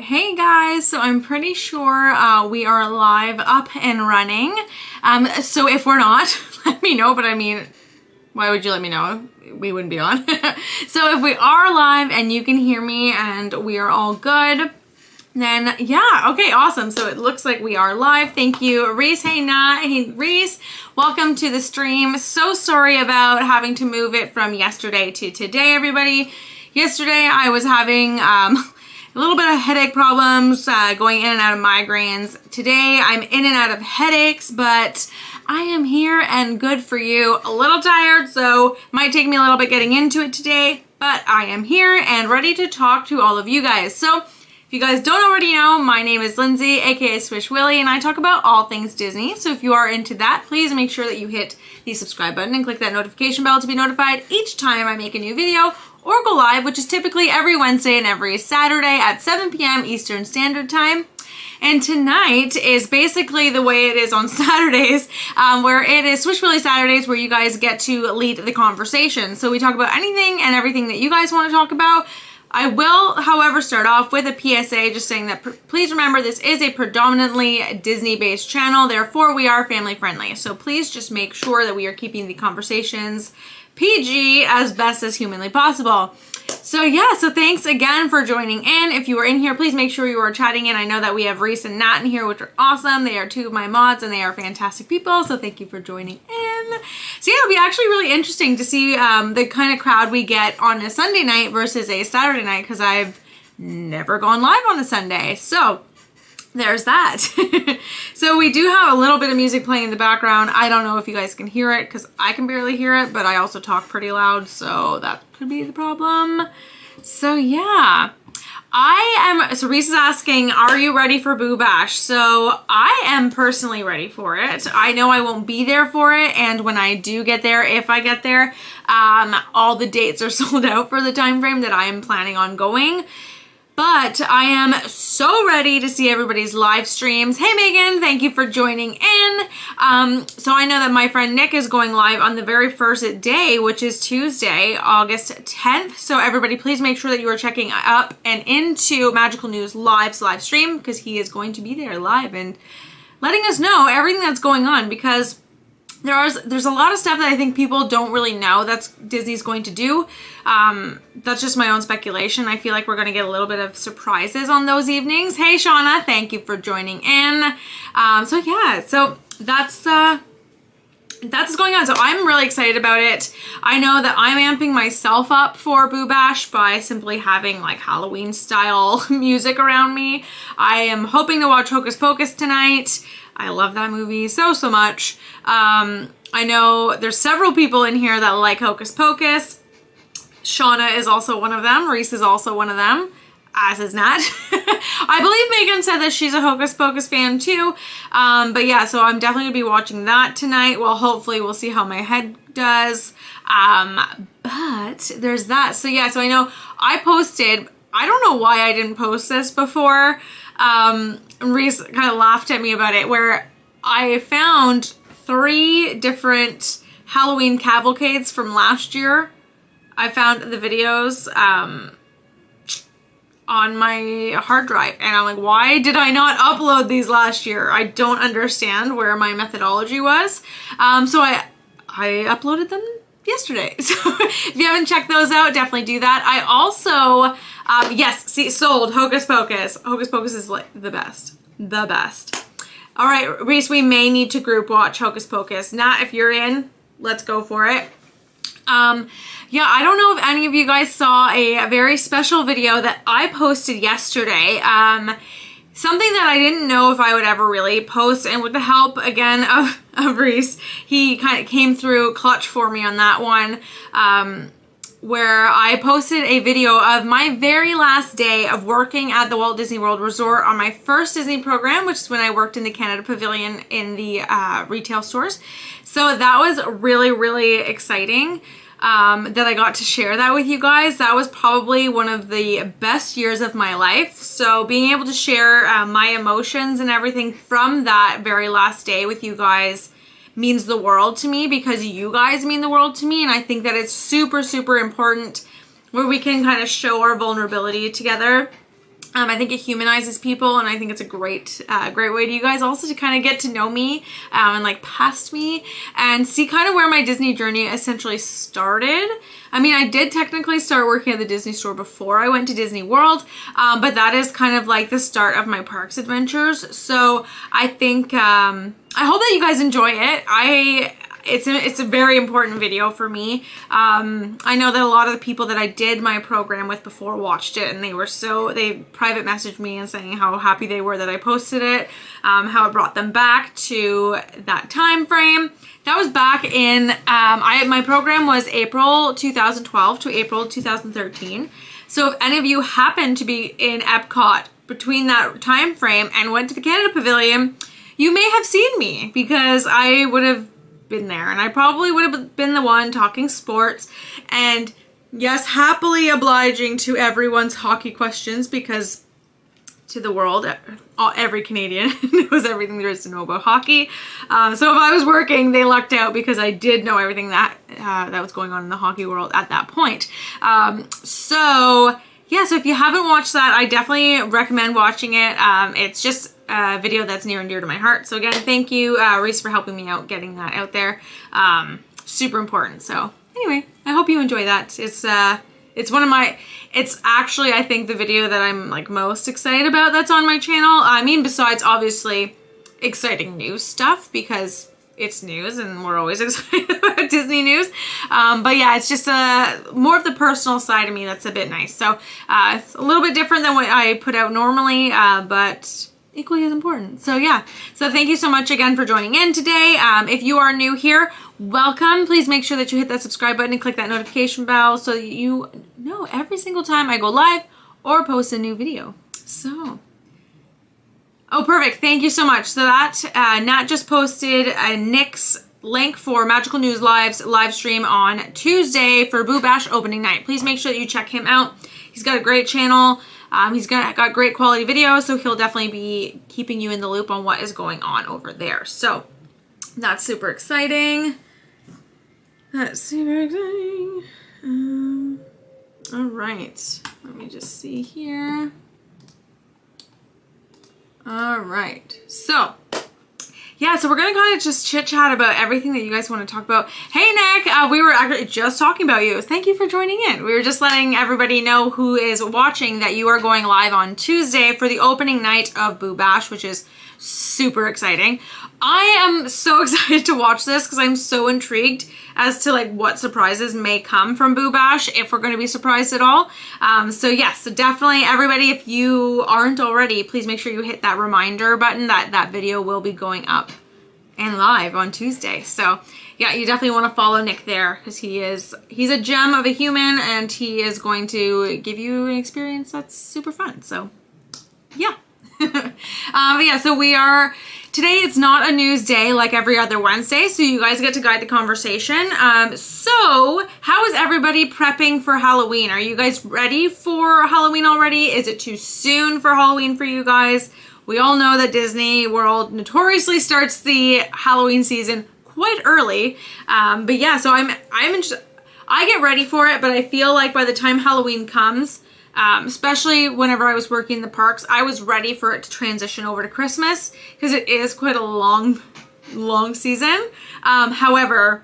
Hey guys, so I'm pretty sure we are live, up and running. So if we're not, let me know, but I mean, why would you let me know? We wouldn't be on. So if we are live and you can hear me and we are all good, then yeah, okay, awesome. So it looks like we are live. Thank you, Reese. Hey, Nat. Hey, Reese. Welcome to the stream. So sorry about having to move it from yesterday to today, everybody. Yesterday I was having a little bit of headache problems, going in and out of migraines. Today I'm in and out of headaches, but I am here and good for you. A little tired, so it might take me a little bit getting into it today, but I am here and ready to talk to all of you guys. So if you guys don't already know, my name is Lindsay, aka SwishWilly, and I talk about all things Disney. So if you are into that, please make sure that you hit the subscribe button and click that notification bell to be notified each time I make a new video or go live, which is typically every Wednesday and every Saturday at 7 p.m. Eastern Standard Time. And tonight is basically the way it is on Saturdays, where it is SwishWilly Saturdays, where you guys get to lead the conversation. So we talk about anything and everything that you guys want to talk about. I will, however, start off with a PSA just saying that please remember this is a predominantly Disney-based channel, therefore we are family friendly. So please just make sure that we are keeping the conversations PG as best as humanly possible. So yeah, so thanks again for joining in. If you are in here, please make sure you are chatting in. I know that we have Reese and Nat in here, which are awesome. They are two of my mods and they are fantastic people. So thank you for joining in. So yeah, it'll be actually really interesting to see the kind of crowd we get on a Sunday night versus a Saturday night, because I've never gone live on a Sunday. So there's that. So we do have a little bit of music playing in the background. I don't know if you guys can hear it because I can barely hear it, but I also talk pretty loud, so that could be the problem. So yeah, so Reese is asking, are you ready for Boo Bash? So I am personally ready for it. I know I won't be there for it, and when I do get there, if I get there, all the dates are sold out for the time frame that I am planning on going. But I am so ready to see everybody's live streams. Hey Megan, thank you for joining in. So I know that my friend Nick is going live on the very first day, which is Tuesday, August 10th. So everybody please make sure that you are checking up and into Magical News Live's live stream, because he is going to be there live and letting us know everything that's going on, because there's a lot of stuff that I think people don't really know that's Disney's going to do. That's just my own speculation. I feel like we're going to get a little bit of surprises on those evenings. Hey Shauna, thank you for joining in. So yeah, so that's going on. So I'm really excited about it. I know that I'm amping myself up for Boo Bash by simply having like Halloween style music around me. I am hoping to watch Hocus Pocus tonight. I love that movie so much. I know there's several people in here that like Hocus Pocus. Shauna is also one of them. Reese is also one of them, as is Nat. I believe Megan said that she's a Hocus Pocus fan too. But yeah, so I'm definitely gonna be watching that tonight. Well, hopefully we'll see how my head does. But there's that. So yeah, so I know I posted, I don't know why I didn't post this before. Reese kind of laughed at me about it, where I found 3 different Halloween cavalcades from last year. I found the videos on my hard drive, and I'm like, why did I not upload these last year? I don't understand where my methodology was. So I uploaded them yesterday. So if you haven't checked those out, definitely do that. I also, yes, see, sold Hocus Pocus. Hocus Pocus is like the best. The best. All right, Reese, we may need to group watch Hocus Pocus. Nat, if you're in, let's go for it. Yeah, I don't know if any of you guys saw a very special video that I posted yesterday. Something that I didn't know if I would ever really post, and with the help again of Reese, he kind of came through clutch for me on that one, where I posted a video of my very last day of working at the Walt Disney World Resort on my first Disney program, which is when I worked in the Canada Pavilion in the retail stores. So that was really, really exciting. That I got to share that with you guys. That was probably one of the best years of my life. So being able to share my emotions and everything from that very last day with you guys means the world to me, because you guys mean the world to me. And I think that it's super, super important where we can kind of show our vulnerability together I think it humanizes people, and I think it's a great way to you guys also to kind of get to know me and like past me and see kind of where my Disney journey essentially started. I mean, I did technically start working at the Disney store before I went to Disney World, but that is kind of like the start of my parks adventures. So I think, I hope that you guys enjoy it. It's a very important video for me. I know that a lot of the people that I did my program with before watched it, and they private messaged me and saying how happy they were that I posted it, how it brought them back to that time frame. That was back in, my program was April 2012 to April 2013. So if any of you happen to be in Epcot between that time frame and went to the Canada Pavilion, you may have seen me because I would have been there, and I probably would have been the one talking sports and yes, happily obliging to everyone's hockey questions, because to the world, every Canadian knows everything there is to know about hockey. So if I was working, they lucked out because I did know everything that was going on in the hockey world at that point. So yeah, so if you haven't watched that, I definitely recommend watching it. It's just a video that's near and dear to my heart. So again, thank you, Reese, for helping me out getting that out there. Super important. So anyway, I hope you enjoy that. It's one of my, it's actually, I think, the video that I'm like most excited about that's on my channel. I mean, besides obviously exciting news stuff, because it's news and we're always excited about Disney news. But yeah, it's just more of the personal side of me that's a bit nice. So it's a little bit different than what I put out normally, but equally as important. So yeah, so thank you so much again for joining in today. If you are new here, welcome. Please make sure that you hit that subscribe button and click that notification bell so that you know every single time I go live or post a new video. So, oh, perfect. Thank you so much. So that Nat just posted Nick's link for Magical News Live's live stream on Tuesday for Boo Bash opening night. Please make sure that you check him out. He's got a great channel. He's got great quality videos, so he'll definitely be keeping you in the loop on what is going on over there. So that's super exciting. That's super exciting. All right, let me just see here. All right, so yeah, so we're gonna kind of just chit chat about everything that you guys want to talk about. Hey Nick, we were actually just talking about you. Thank you for joining in. We were just letting everybody know who is watching that you are going live on Tuesday for the opening night of Boo Bash, which is super exciting. I am so excited to watch this because I'm so intrigued as to like what surprises may come from Boo Bash, if we're going to be surprised at all. So yes, so definitely everybody, if you aren't already, please make sure you hit that reminder button that that video will be going up and live on Tuesday. So yeah, you definitely want to follow Nick there because he's a gem of a human and he is going to give you an experience that's super fun. So yeah. But yeah, so today it's not a news day like every other Wednesday, so you guys get to guide the conversation. So how is everybody prepping for Halloween? Are you guys ready for Halloween already? Is it too soon for Halloween for you guys? We all know that Disney World notoriously starts the Halloween season quite early. But yeah, so I get ready for it, but I feel like by the time Halloween comes, especially whenever I was working the parks, I was ready for it to transition over to Christmas because it is quite a long season. However,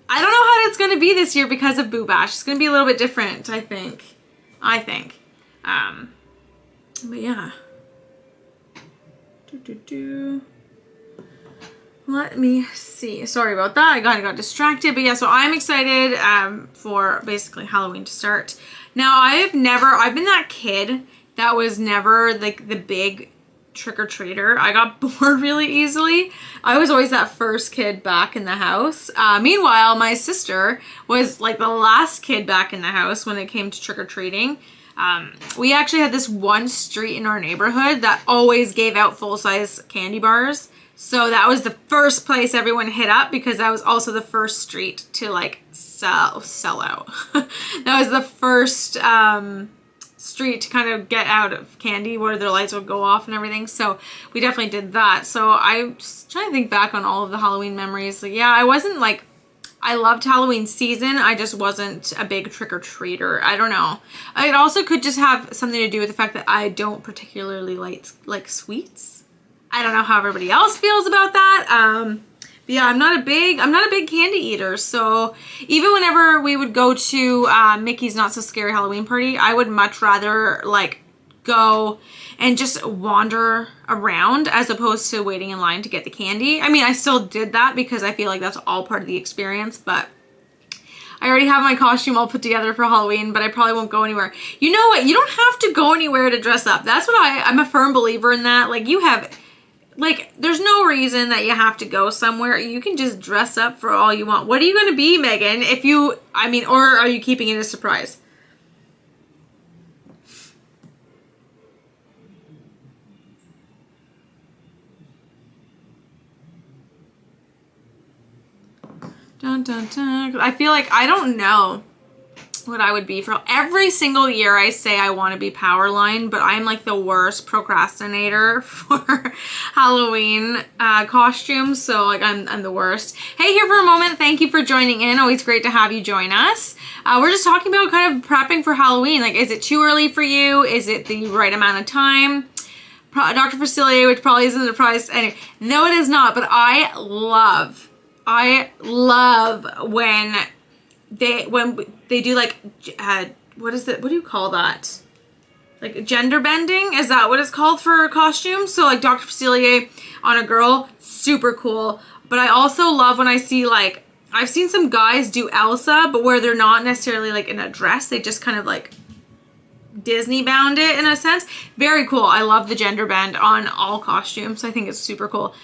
I don't know how it's going to be this year because of Boo Bash. It's going to be a little bit different, I think. But yeah. Let me see. Sorry about that. I got distracted. But yeah, so I'm excited for basically Halloween to start. Now, I've been that kid that was never like the big trick-or-treater. I got bored really easily. I was always that first kid back in the house. Meanwhile, my sister was like the last kid back in the house when it came to trick-or-treating. We actually had this one street in our neighborhood that always gave out full-size candy bars. So that was the first place everyone hit up because that was also the first street to like sell out. That was the first street to kind of get out of candy where their lights would go off and everything. So we definitely did that. So I'm just trying to think back on all of the Halloween memories. Like, yeah, I wasn't like I loved Halloween season. I just wasn't a big trick-or-treater. I don't know. It also could just have something to do with the fact that I don't particularly like sweets. I don't know how everybody else feels about that. But yeah, I'm not a big candy eater. So even whenever we would go to Mickey's Not So Scary Halloween Party, I would much rather like go and just wander around as opposed to waiting in line to get the candy. I mean, I still did that because I feel like that's all part of the experience, but I already have my costume all put together for Halloween, but I probably won't go anywhere. You know what? You don't have to go anywhere to dress up. That's what I'm a firm believer in that. Like there's no reason that you have to go somewhere. You can just dress up for all you want. What are you going to be, Megan? Or are you keeping it a surprise? Dun, dun, dun. I feel like I don't know what I would be for every single year. I say I want to be Powerline, but I'm like the worst procrastinator for Halloween costumes. So like I'm the worst. Hey, here for a moment. Thank you for joining in. Always great to have you join us. We're just talking about kind of prepping for Halloween. Like, is it too early for you? Is it the right amount of time? Dr. Facilier, which probably isn't a surprise. Anyway, no, it is not. But I love when they do like what do you call that? Like gender bending? Is that what it's called for costumes? So like Dr. Facilier on a girl, super cool. But I also love when I see like I've seen some guys do Elsa, but where they're not necessarily like in a dress, they just kind of like Disney bound it in a sense. Very cool. I love the gender bend on all costumes. I think it's super cool.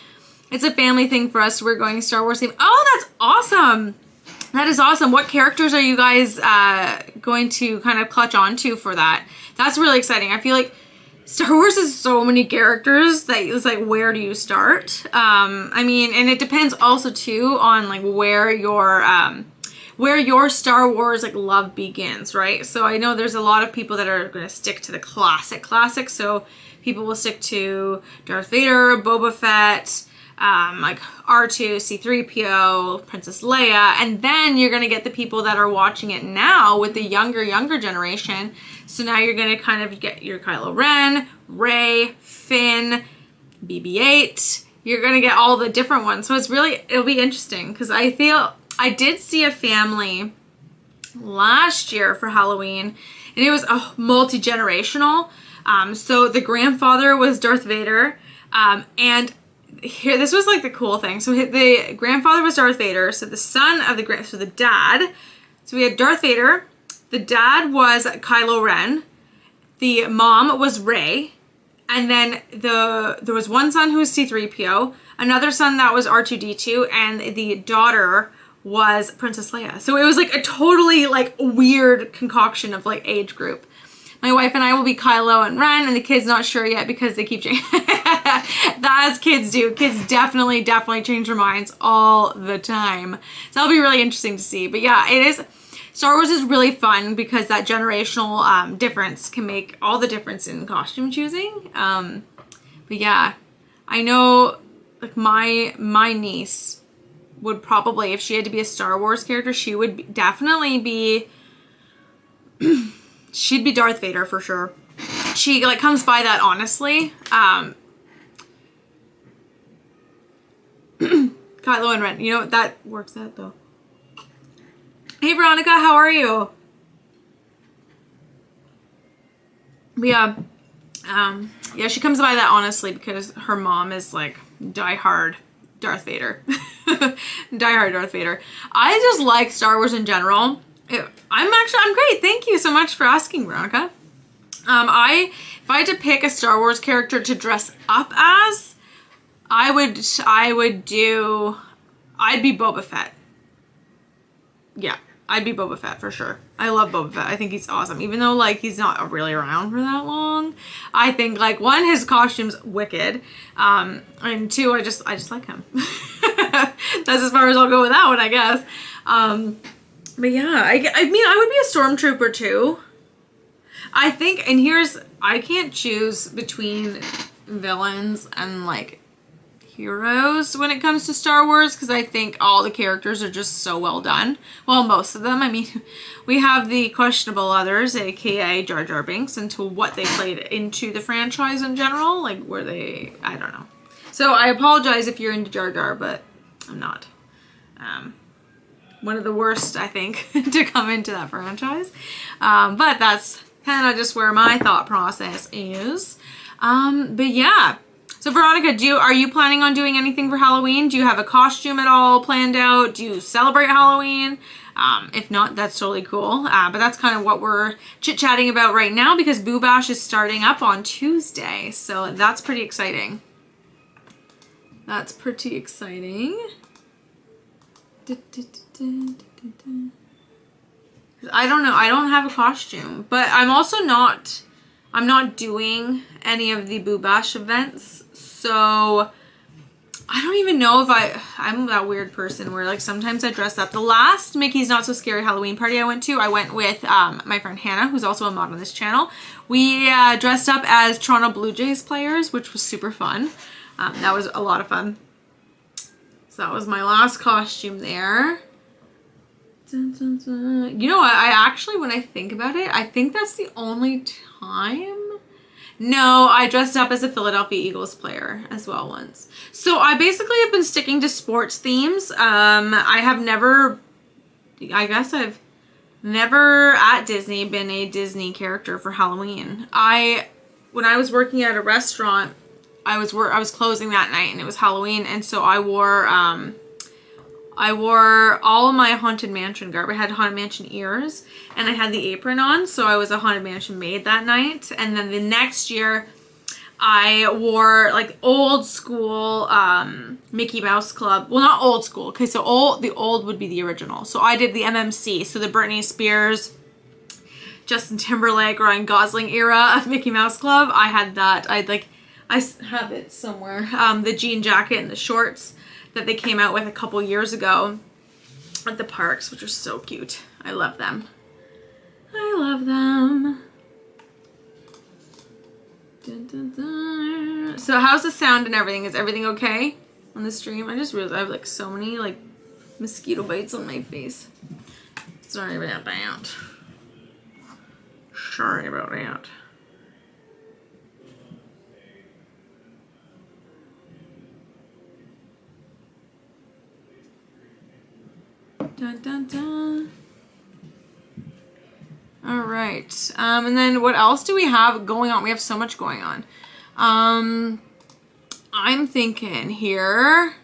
It's a family thing for us. We're going Star Wars theme. Oh, that's awesome. That is awesome. What characters are you guys going to kind of clutch onto for that? That's really exciting. I feel like Star Wars has so many characters that it's like, where do you start? I mean, and it depends also too on like where your Star Wars like love begins, right? So I know there's a lot of people that are going to stick to the classics. So people will stick to Darth Vader, Boba Fett, like R2, C-3PO, Princess Leia, and then you're going to get the people that are watching it now with the younger generation. So now you're going to kind of get your Kylo Ren, Rey, Finn, BB-8. You're going to get all the different ones. So it'll be interesting because I did see a family last year for Halloween and it was multi-generational. So the grandfather was Darth Vader, and here, this was like the cool thing. So the grandfather was Darth Vader. So the dad. So we had Darth Vader. The dad was Kylo Ren. The mom was Rey. And then there was one son who was C-3PO. Another son that was R2-D2. And the daughter was Princess Leia. So it was like a totally like weird concoction of like age group. My wife and I will be Kylo and Ren, and the kids not sure yet because they keep changing. As kids do. Kids definitely change their minds all the time. So that'll be really interesting to see. But yeah, Star Wars is really fun because that generational difference can make all the difference in costume choosing. But yeah, I know like my niece would probably, if she had to be a Star Wars character, she would definitely be... She'd be Darth Vader for sure. She like comes by that honestly. Kylo and Ren. You know, that works out though. Hey Veronica, how are you? But yeah. Yeah, she comes by that honestly because her mom is like diehard Darth Vader. Diehard Darth Vader. I just like Star Wars in general. I'm great. Thank you so much for asking, Veronica. If I had to pick a Star Wars character to dress up as, I'd be Boba Fett. Yeah, I'd be Boba Fett for sure. I love Boba Fett. I think he's awesome. Even though like he's not really around for that long. I think like one, his costume's wicked. And two, I just like him. That's as far as I'll go with that one, I guess. But yeah, I mean, I would be a stormtrooper too. I think, and I can't choose between villains and like heroes when it comes to Star Wars, because I think all the characters are just so well done. Well, most of them. I mean, we have the questionable others, aka Jar Jar Binks, and to what they played into the franchise in general. Like, were they... I don't know. So I apologize if you're into Jar Jar, but I'm not. One of the worst, I think, to come into that franchise. But that's kind of just where my thought process is. But yeah. So Veronica, are you planning on doing anything for Halloween? Do you have a costume at all planned out? Do you celebrate Halloween? If not, that's totally cool. But that's kind of what we're chit-chatting about right now, because Boo Bash is starting up on Tuesday. So that's pretty exciting. That's pretty exciting. I don't know. I don't have a costume, but I'm also not... I'm not doing any of the Boo Bash events, so I don't even know if I'm that weird person where like sometimes I dress up. The last Mickey's Not So Scary Halloween party I went with my friend Hannah, who's also a mod on this channel. We dressed up as Toronto Blue Jays players, which was super fun. That was a lot of fun. So that was my last costume there. Dun, dun, dun. You know what? I actually, when I think about it, I think that's the only time. No, I dressed up as a Philadelphia Eagles player as well once. So I basically have been sticking to sports themes. I guess I've never at Disney been a Disney character for Halloween. When I was working at a restaurant, I was closing that night and it was Halloween, and so I wore all of my Haunted Mansion garb. I had Haunted Mansion ears and I had the apron on, so I was a Haunted Mansion maid that night. And then the next year I wore like old school Mickey Mouse Club. Well, not old school, okay, so the old would be the original. So I did the MMC, so the Britney Spears, Justin Timberlake, Ryan Gosling era of Mickey Mouse Club. I had that. I have it somewhere. The jean jacket and the shorts that they came out with a couple years ago at the parks, which are so cute. I love them. I love them. Dun, dun, dun. So how's the sound and everything? Is everything okay on the stream? I just realized I have like so many like mosquito bites on my face. Sorry about that. Sorry about that. Dun, dun, dun. All right. And then what else do we have going on? We have so much going on. I'm thinking here,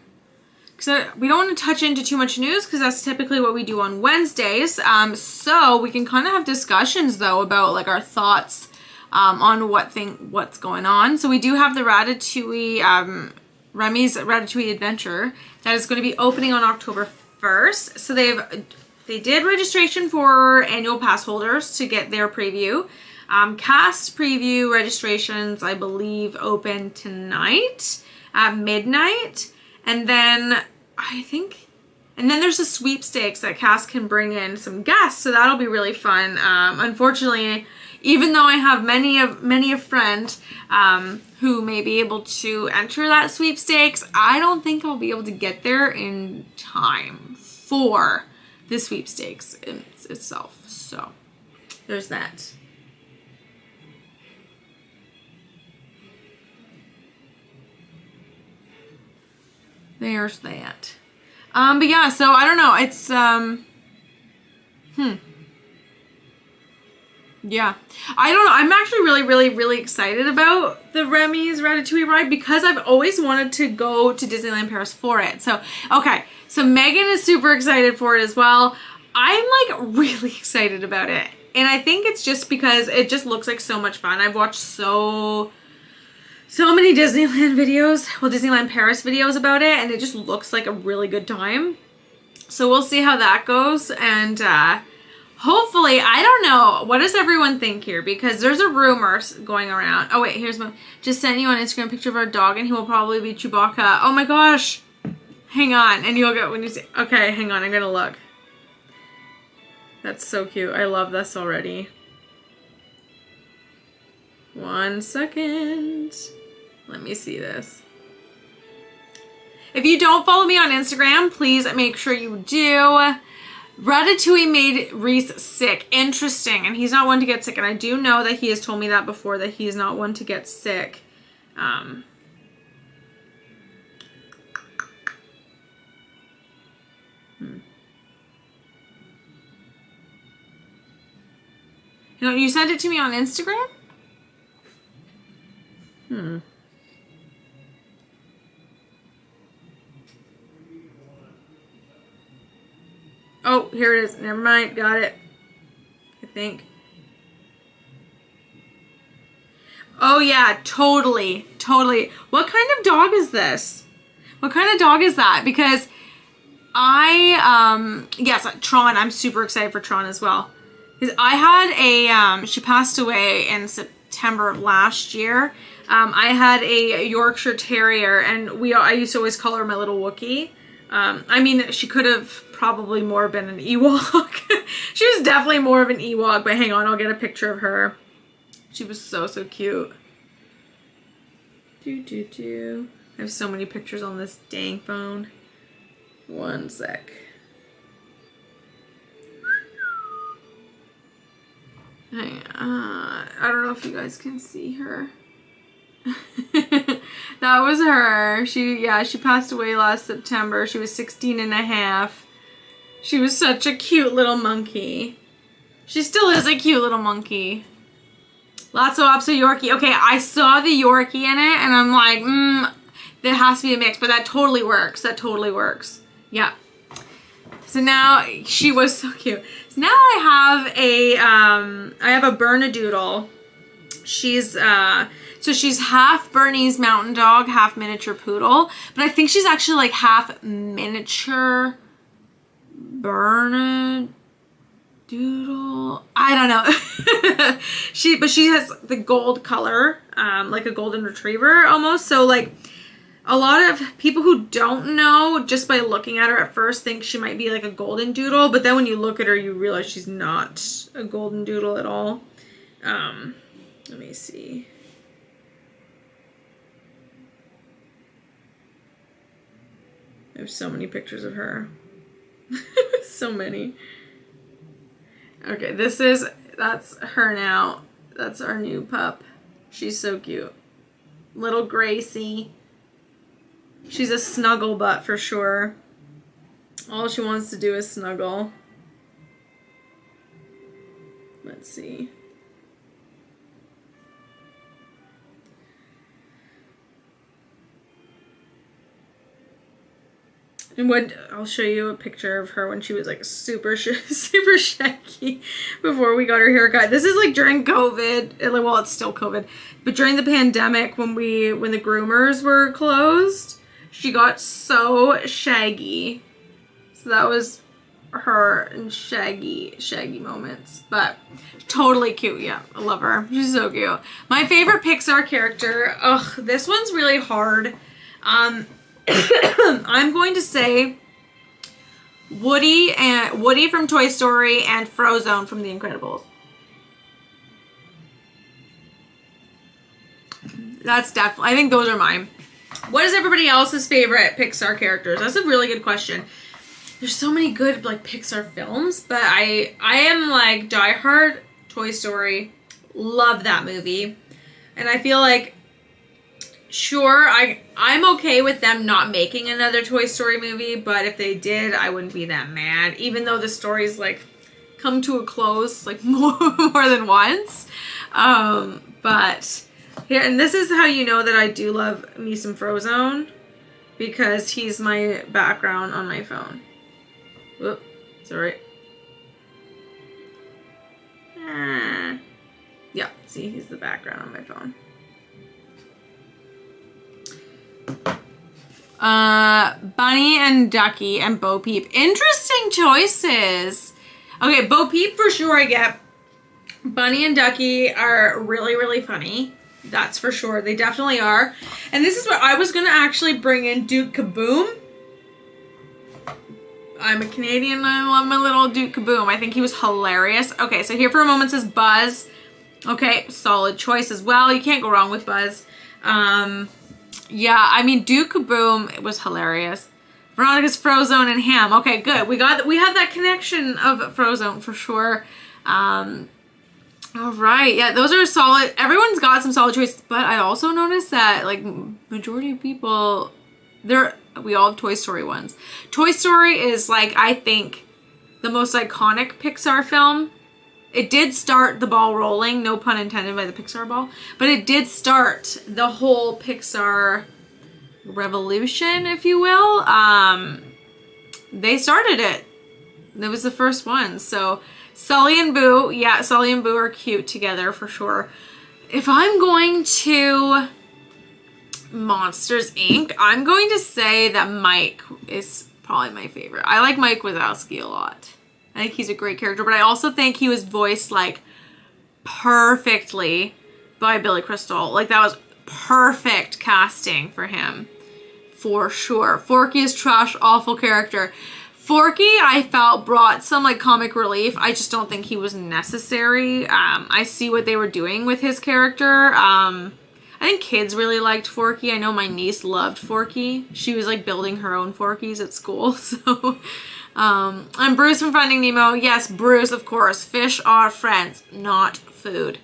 because we don't want to touch into too much news because that's typically what we do on Wednesdays. So we can kind of have discussions though about like our thoughts on what's going on. So we do have the Ratatouille, Remy's Ratatouille Adventure that is going to be opening on October 1st. So they did registration for annual pass holders to get their preview. Cast preview registrations, I believe, open tonight at midnight. And then there's a sweepstakes that cast can bring in some guests, so that'll be really fun. Unfortunately, even though I have many a friend who may be able to enter that sweepstakes, I don't think I'll be able to get there in time for the sweepstakes itself. So there's that. There's that. But yeah, so I don't know. It's yeah. I don't know. I'm actually really excited about the Remy's Ratatouille ride because I've always wanted to go to Disneyland Paris for it. So, okay. So Megan is super excited for it as well. I'm like really excited about it. And I think it's just because it just looks like so much fun. I've watched so many Disneyland videos, well, Disneyland Paris videos about it, and it just looks like a really good time. So we'll see how that goes. And hopefully, I don't know, what does everyone think here? Because there's a rumor going around. Oh wait, just sent you on Instagram a picture of our dog, and he will probably be Chewbacca. Oh my gosh. Hang on, and you'll get when you see. Okay, hang on, I'm gonna look. That's so cute. I love this already. 1 second. Let me see this. If you don't follow me on Instagram, please make sure you do. Ratatouille made Reese sick. Interesting. And he's not one to get sick. And I do know that he has told me that before, that he's not one to get sick. You know, you sent it to me on Instagram? Oh, here it is. Never mind. Got it. I think. Oh, yeah. Totally. Totally. What kind of dog is this? What kind of dog is that? Because yes, Tron. I'm super excited for Tron as well. Because I had she passed away in September of last year. I had a Yorkshire Terrier, and I used to always call her my little Wookiee. I mean, she could have probably more been an Ewok. She was definitely more of an Ewok, but hang on, I'll get a picture of her. She was so, so cute. I have so many pictures on this dang phone. One sec. I don't know if you guys can see her. That was her. She passed away last September. She was 16 and a half. She was such a cute little monkey. She still is a cute little monkey. Lots of Yorkie. Okay, I saw the Yorkie in it, and I'm like, there has to be a mix, but that totally works. That totally works. Yeah. So now, she was so cute. So now I have a Bernadoodle. She's, so she's half Bernese Mountain Dog, half miniature poodle, but I think she's actually like half miniature Bernadoodle. I don't know. But she has the gold color, like a golden retriever almost. So like a lot of people who don't know, just by looking at her at first, think she might be like a golden doodle, but then when you look at her, you realize she's not a golden doodle at all. Let me see. I have so many pictures of her. So many. Okay, that's her now. That's our new pup. She's so cute. Little Gracie. She's a snuggle butt for sure. All she wants to do is snuggle. Let's see. And I'll show you a picture of her when she was like super shaggy before we got her haircut. This is like during COVID. Well, it's still COVID, but during the pandemic when the groomers were closed, she got so shaggy. So that was her and shaggy moments, but totally cute. Yeah, I love her. She's so cute. My favorite Pixar character. Ugh, this one's really hard. I'm going to say Woody from Toy Story and Frozone from The Incredibles. That's definitely, I think those are mine. What is everybody else's favorite Pixar characters? That's a really good question. There's so many good like Pixar films, but I am like diehard Toy Story. Love that movie. And I feel like sure, I'm okay with them not making another Toy Story movie, but if they did, I wouldn't be that mad. Even though the story's like come to a close like more than once. But here, and this is how you know that I do love me some Frozone, because he's my background on my phone. Whoop, sorry. Yeah, see, he's the background on my phone. Bunny and Ducky and Bo Peep. Interesting choices. Okay, Bo Peep for sure I get. Bunny and Ducky are really, really funny. That's for sure. They definitely are. And this is where I was going to actually bring in Duke Kaboom. I'm a Canadian and I love my little Duke Kaboom. I think he was hilarious. Okay, so Here for a Moment says Buzz. Okay, solid choice as well. You can't go wrong with Buzz. Yeah, I mean, Duke Kaboom, it was hilarious. Veronica's Frozone and Ham. Okay, good. We have that connection of Frozone for sure. All right. Yeah, those are solid. Everyone's got some solid choices, but I also noticed that like majority of people, we all have Toy Story ones. Toy Story is like, I think, the most iconic Pixar film. It did start the ball rolling, no pun intended by the Pixar ball, but it did start the whole Pixar revolution, if you will. They started it. That was the first one. So Sully and Boo, yeah, Sully and Boo are cute together for sure. If I'm going to Monsters, Inc., I'm going to say that Mike is probably my favorite. I like Mike Wazowski a lot. I think he's a great character, but I also think he was voiced like perfectly by Billy Crystal. Like that was perfect casting for him, for sure. Forky is trash, awful character. Forky, I felt, brought some like comic relief. I just don't think he was necessary. I see what they were doing with his character. I think kids really liked Forky. I know my niece loved Forky. She was like building her own Forkies at school, so... I'm Bruce from Finding Nemo. Yes, Bruce, of course. Fish are friends, not food.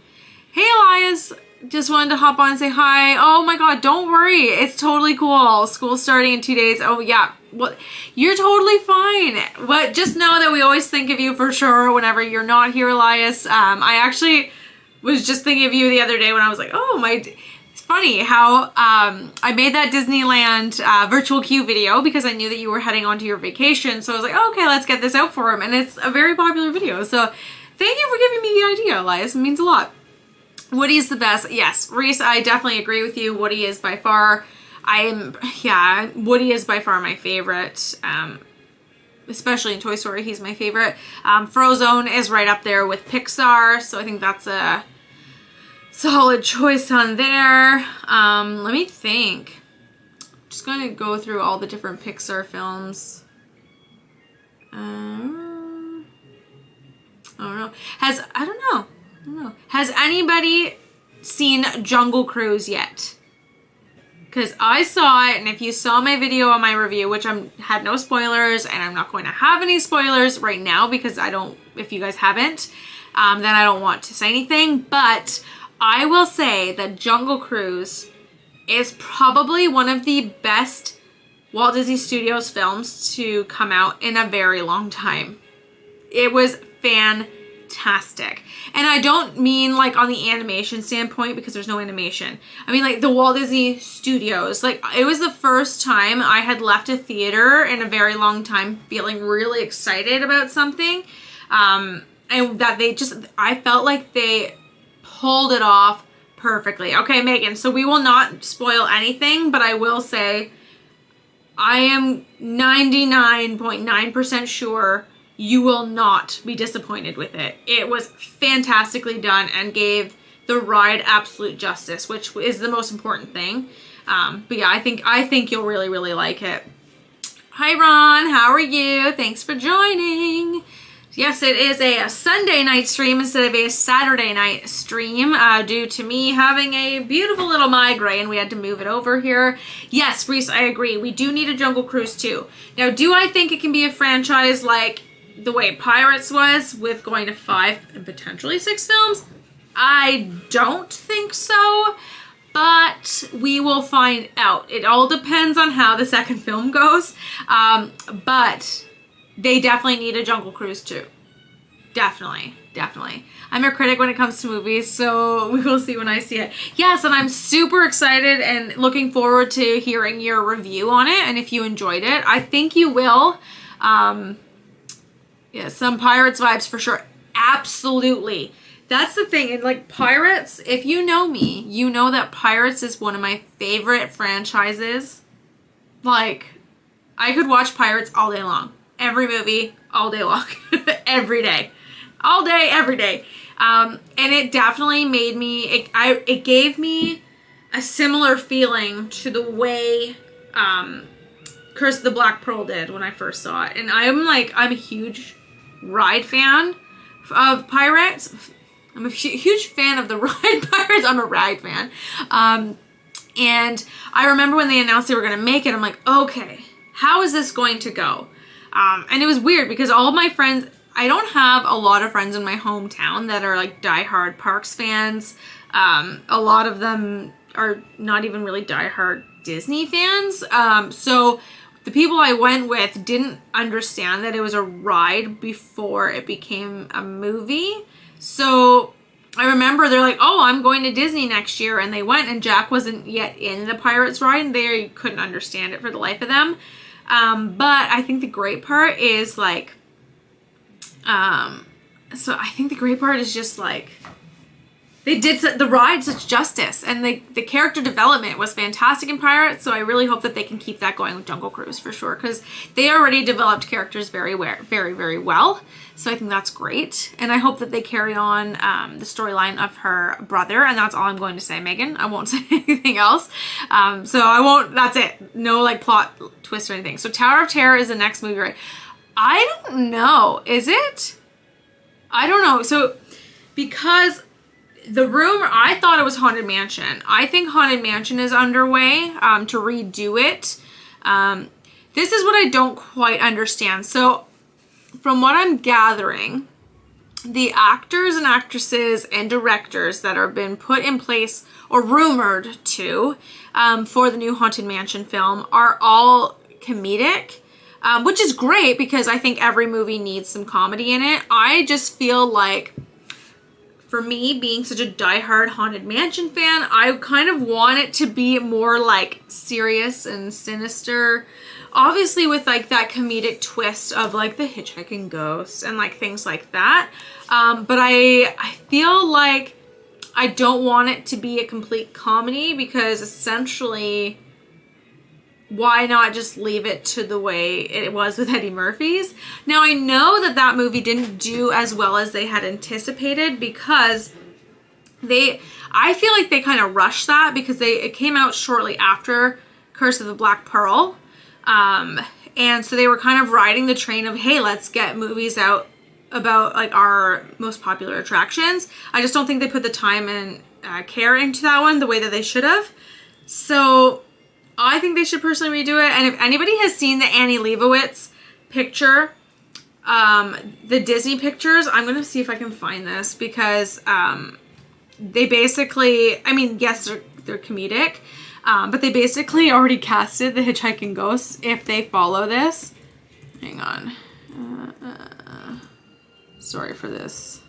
Hey, Elias. Just wanted to hop on and say hi. Oh my god, don't worry. It's totally cool. School's starting in 2 days. Oh yeah. Well, you're totally fine. But just know that we always think of you for sure whenever you're not here, Elias. I actually was just thinking of you the other day when I was like, oh my... It's funny how I made that Disneyland virtual queue video because I knew that you were heading on to your vacation. So I was like, oh, okay, let's get this out for him. And it's a very popular video. So thank you for giving me the idea, Elias. It means a lot. Woody is the best. Yes, Reese, I definitely agree with you. Woody is by far, Woody is by far my favorite. Especially in Toy Story, he's my favorite. Frozone is right up there with Pixar. So I think that's a solid choice on there. Let me think. Just going to go through all the different Pixar films. I don't know. I don't know. Has anybody seen Jungle Cruise yet? Because I saw it, and if you saw my video on my review, which had no spoilers, and I'm not going to have any spoilers right now because if you guys haven't, then I don't want to say anything, but I will say that Jungle Cruise is probably one of the best Walt Disney Studios films to come out in a very long time. It was fantastic. And I don't mean like on the animation standpoint because there's no animation. I mean like the Walt Disney Studios. Like it was the first time I had left a theater in a very long time feeling really excited about something. And that I felt like they pulled it off perfectly. Okay, Megan, so we will not spoil anything, but I will say I am 99.9% sure you will not be disappointed with it. It was fantastically done and gave the ride absolute justice, which is the most important thing. But yeah, I think you'll really, really like it. Hi, Ron. How are you? Thanks for joining. Yes, it is a Sunday night stream instead of a Saturday night stream due to me having a beautiful little migraine. We had to move it over here. Yes, Reese, I agree. We do need a Jungle Cruise too. Now, do I think it can be a franchise like the way Pirates was with going to 5 and potentially 6 films? I don't think so, but we will find out. It all depends on how the second film goes, but they definitely need a Jungle Cruise too. Definitely. I'm a critic when it comes to movies, so we will see when I see it. Yes, and I'm super excited and looking forward to hearing your review on it, and if you enjoyed it. I think you will. Yeah, some Pirates vibes for sure. Absolutely. That's the thing. And like Pirates, if you know me, you know that Pirates is one of my favorite franchises. Like, I could watch Pirates all day long. Every movie, all day long. Every day. All day, every day. And it definitely made me, it gave me a similar feeling to the way Curse of the Black Pearl did when I first saw it. And I'm a huge ride fan of Pirates. I'm a huge fan of the ride Pirates. I'm a ride fan. And I remember when they announced they were going to make it, I'm like, okay, how is this going to go? And it was weird because all of my friends, I don't have a lot of friends in my hometown that are like diehard Parks fans. A lot of them are not even really diehard Disney fans. So the people I went with didn't understand that it was a ride before it became a movie. So I remember they're like, oh, I'm going to Disney next year. And they went, and Jack wasn't yet in the Pirates ride, and they couldn't understand it for the life of them. But I think the great part is like, so I think the great part is just like, they did the ride such justice, and the character development was fantastic in Pirates. So I really hope that they can keep that going with Jungle Cruise for sure, because they already developed characters very, very well. So I think that's great, and I hope that they carry on the storyline of her brother. And that's all I'm going to say, Megan. I won't say anything else. So I won't. That's it. No like plot twist or anything. So Tower of Terror is the next movie, right? I don't know. Is it? I don't know. So because the rumor, I thought it was Haunted Mansion. I think Haunted Mansion is underway to redo it. This is what I don't quite understand. So from what I'm gathering, the actors and actresses and directors that have been put in place or rumored to for the new Haunted Mansion film are all comedic, which is great because I think every movie needs some comedy in it. I just feel like, for me, being such a diehard Haunted Mansion fan, I kind of want it to be more like serious and sinister. Obviously with like that comedic twist of like the hitchhiking ghosts and like things like that. But I feel like I don't want it to be a complete comedy, because essentially, why not just leave it to the way it was with Eddie Murphy's? Now, I know that that movie didn't do as well as they had anticipated, because I feel like they kind of rushed that, because it came out shortly after Curse of the Black Pearl. And so they were kind of riding the train of, hey, let's get movies out about like our most popular attractions. I just don't think they put the time and care into that one the way that they should have. So I think they should personally redo it. And if anybody has seen the Annie Leibovitz picture, the Disney pictures, I'm going to see if I can find this, because they basically, I mean, yes, they're comedic, but they basically already casted the hitchhiking ghosts if they follow this. Hang on. Sorry for this.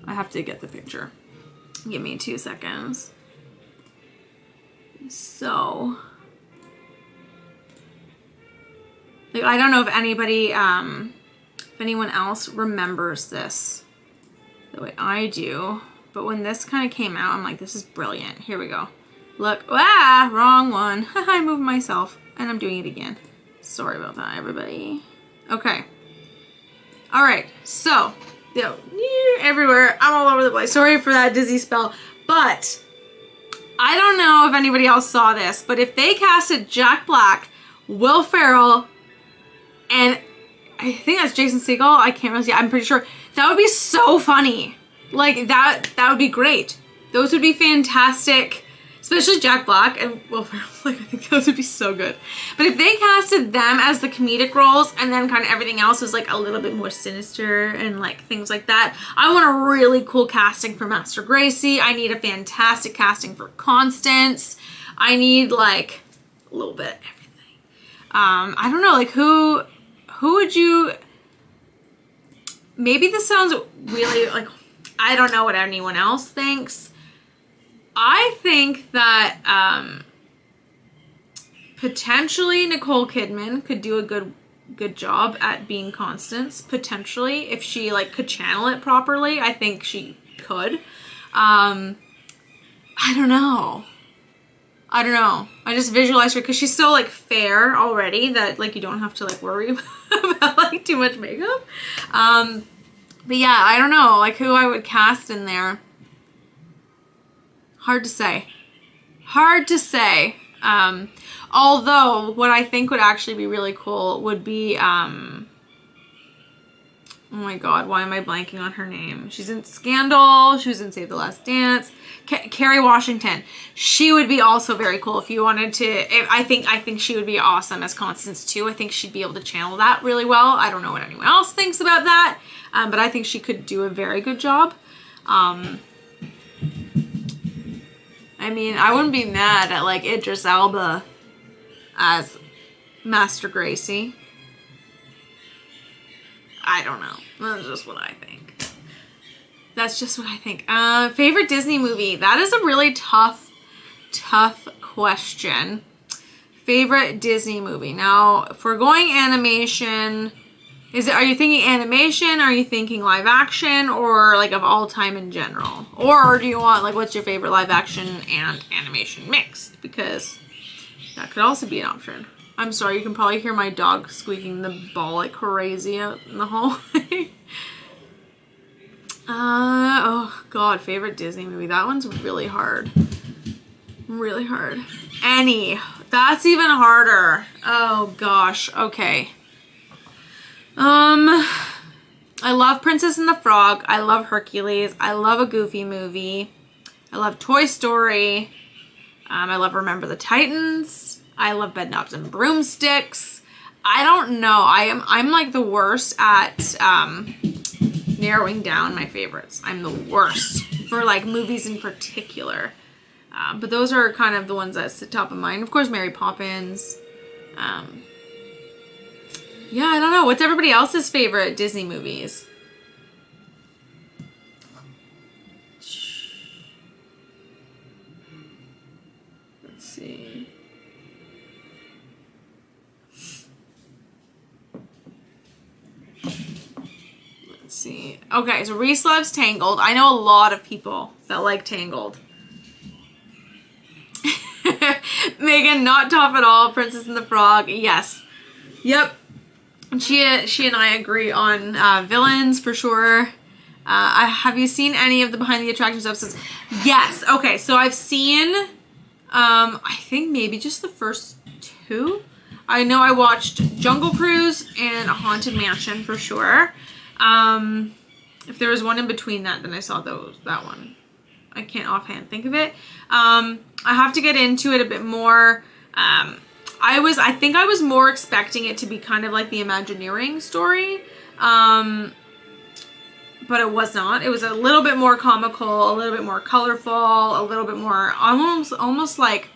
I have to get the picture. Give me 2 seconds. So, like, I don't know if anybody, if anyone else remembers this the way I do, but when this kind of came out, I'm like, this is brilliant. Here we go. Look, wrong one. I moved myself, and I'm doing it again. Sorry about that, everybody. Okay. All right, so, everywhere. I'm all over the place. Sorry for that dizzy spell, but I don't know if anybody else saw this, but if they casted Jack Black, Will Ferrell, and I think that's Jason Segel, I can't really see, I'm pretty sure, that would be so funny. Like, that would be great. Those would be fantastic, especially Jack Black and Will Ferrell. Like, I think those would be so good. But if they casted them as the comedic roles, and then kind of everything else was like a little bit more sinister and like things like that, I want a really cool casting for Master Gracie. I need a fantastic casting for Constance. I need like a little bit of everything. I don't know, like who would you, maybe this sounds really like, I don't know what anyone else thinks. I think that potentially Nicole Kidman could do a good job at being Constance. Potentially, if she like could channel it properly, I think she could. I don't know. I just visualize her because she's so like fair already that like you don't have to like worry about like too much makeup. But yeah, I don't know like who I would cast in there. Hard to say. Although what I think would actually be really cool would be Oh my god, why am I blanking on her name? She's in Scandal. She was in Save the Last Dance. Kerry Washington. She would be also very cool if you wanted to. I think she would be awesome as Constance too. I think she'd be able to channel that really well. I don't know what anyone else thinks about that, but I think she could do a very good job. I mean, I wouldn't be mad at like Idris Elba as Master Gracie. I don't know. That's just what I think. That's just what I think. Favorite Disney movie? That is a really tough question. Favorite Disney movie. Now, if we're going animation, are you thinking animation? Are you thinking live action, or like of all time in general? Or do you want like what's your favorite live action and animation mixed? Because that could also be an option. I'm sorry, you can probably hear my dog squeaking the ball like crazy out in the hallway. Oh god, favorite Disney movie. That one's really hard. Really hard. Annie. That's even harder. Oh gosh. Okay. I love Princess and the Frog. I love Hercules. I love a Goofy movie. I love Toy Story. I love Remember the Titans. I love Bedknobs and Broomsticks. I don't know. I'm like the worst at narrowing down my favorites. I'm the worst for like movies in particular. But those are kind of the ones that sit top of mind. Of course, Mary Poppins. Yeah, I don't know. What's everybody else's favorite Disney movies? Let's see. See. Okay, so Reese loves Tangled. I know a lot of people that like Tangled. Megan, not tough at all. Princess and the Frog, yes. Yep. She and I agree on villains for sure. Have you seen any of the Behind the Attractions episodes? Yes. Okay, so I've seen, I think maybe just the first two. I know I watched Jungle Cruise and A Haunted Mansion for sure. If there was one in between that, then I saw that one. I can't offhand think of it. I have to get into it a bit more. I think I was more expecting it to be kind of like the Imagineering story. But it was not. It was a little bit more comical, a little bit more colorful, a little bit more almost like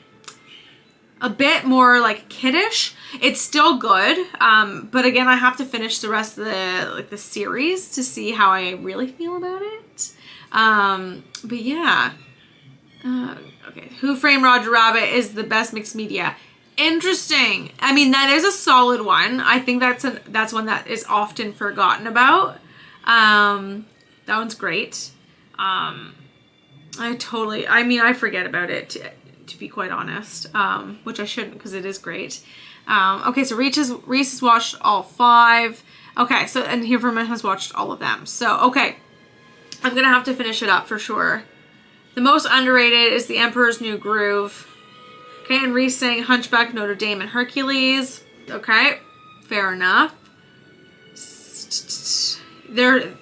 a bit more like kiddish. It's still good, but again, I have to finish the rest of the series to see how I really feel about it. But yeah, okay. Who Framed Roger Rabbit is the best mixed media? Interesting. I mean, that is a solid one. I think that's one that is often forgotten about. That one's great. I forget about it to be quite honest, which I shouldn't because it is great. Okay, so Reese has watched all 5. Okay, so, and Huberman has watched all of them. So, okay, I'm going to have to finish it up for sure. The most underrated is The Emperor's New Groove. Okay, and Reese saying Hunchback, Notre Dame, and Hercules. Okay, fair enough.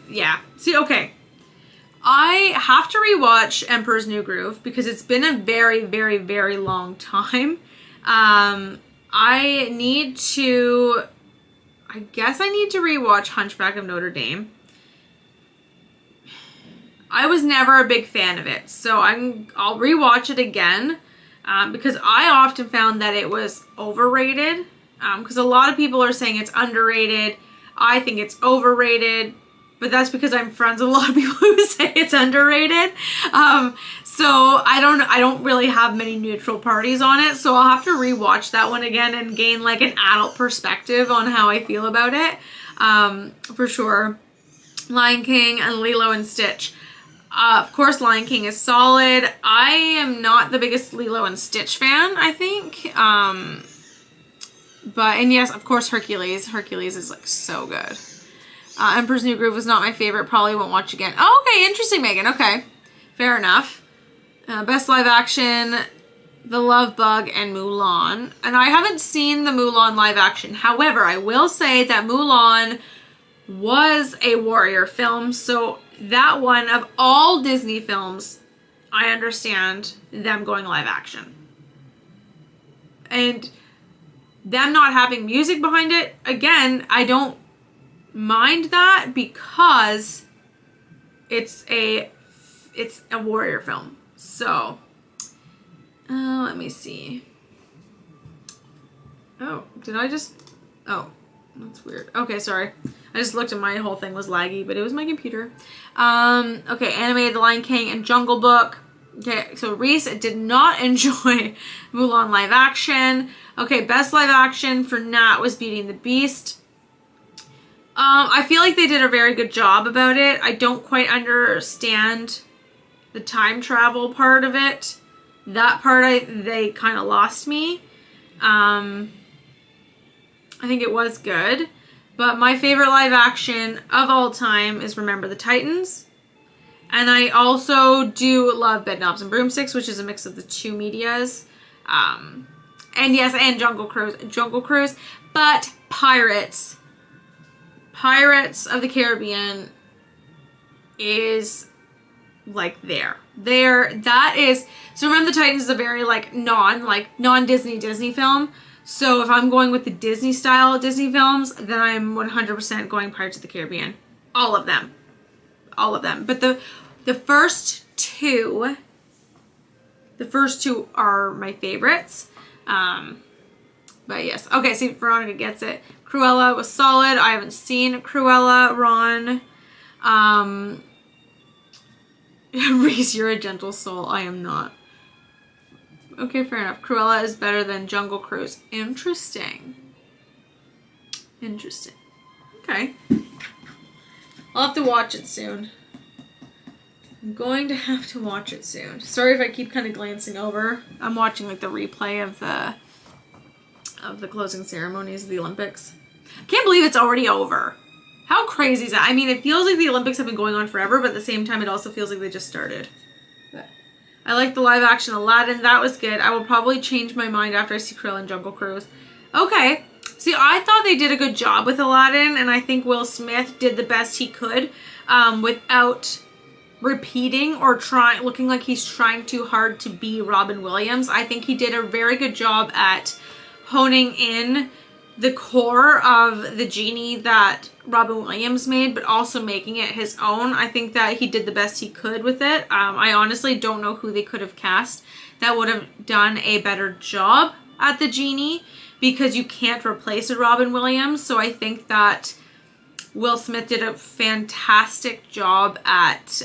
Yeah. See, okay. I have to rewatch Emperor's New Groove because it's been a very, very, very long time. I guess I need to rewatch Hunchback of Notre Dame. I was never a big fan of it, so I'll rewatch it again because I often found that it was overrated because a lot of people are saying it's underrated. I think it's overrated. But that's because I'm friends with a lot of people who say it's underrated. So I don't really have many neutral parties on it. So I'll have to rewatch that one again and gain like an adult perspective on how I feel about it. For sure. Lion King and Lilo and Stitch. Of course, Lion King is solid. I am not the biggest Lilo and Stitch fan, I think. And yes, of course, Hercules. Hercules is like so good. Emperor's New Groove was not my favorite. Probably won't watch again. Oh, okay. Interesting, Megan. Okay. Fair enough. Best live action, The Love Bug, and Mulan. And I haven't seen the Mulan live action. However, I will say that Mulan was a warrior film. So that one, of all Disney films, I understand them going live action. And them not having music behind it, again, I don't mind that because it's a warrior film. So, let me see. Oh, did I just... Oh, that's weird. Okay, sorry. I just looked and my whole thing was laggy, but it was my computer. Okay, animated The Lion King and Jungle Book. Okay, so Reese did not enjoy Mulan live action. Okay, best live action for Nat was Beauty and the Beast. I feel like they did a very good job about it. I don't quite understand the time travel part of it. That part, they kind of lost me. I think it was good. But my favorite live action of all time is Remember the Titans. And I also do love Bedknobs and Broomsticks, which is a mix of the two medias. And yes, and Jungle Cruise. But Pirates of the Caribbean is like there. That is, so Remember the Titans is a very non-Disney Disney film. So if I'm going with the Disney style Disney films, then I'm 100% going Pirates of the Caribbean. All of them. But the first two are my favorites. But yes. Okay, see, Veronica gets it. Cruella was solid. I haven't seen Cruella, Ron. Reese, you're a gentle soul. I am not. Okay, fair enough. Cruella is better than Jungle Cruise. Interesting. Okay. I'll have to watch it soon. I'm going to have to watch it soon. Sorry if I keep kind of glancing over. I'm watching like the replay of the closing ceremonies of the Olympics. I can't believe it's already over. How crazy is that? I mean, it feels like the Olympics have been going on forever, but at the same time, it also feels like they just started. But I like the live action Aladdin. That was good. I will probably change my mind after I see Cruella and Jungle Cruise. Okay. See, I thought they did a good job with Aladdin, and I think Will Smith did the best he could without repeating or looking like he's trying too hard to be Robin Williams. I think he did a very good job at honing in the core of the genie that Robin Williams made, but also making it his own. I think that he did the best he could with it. I honestly don't know who they could have cast that would have done a better job at the genie, because you can't replace a Robin Williams. So I think that Will Smith did a fantastic job at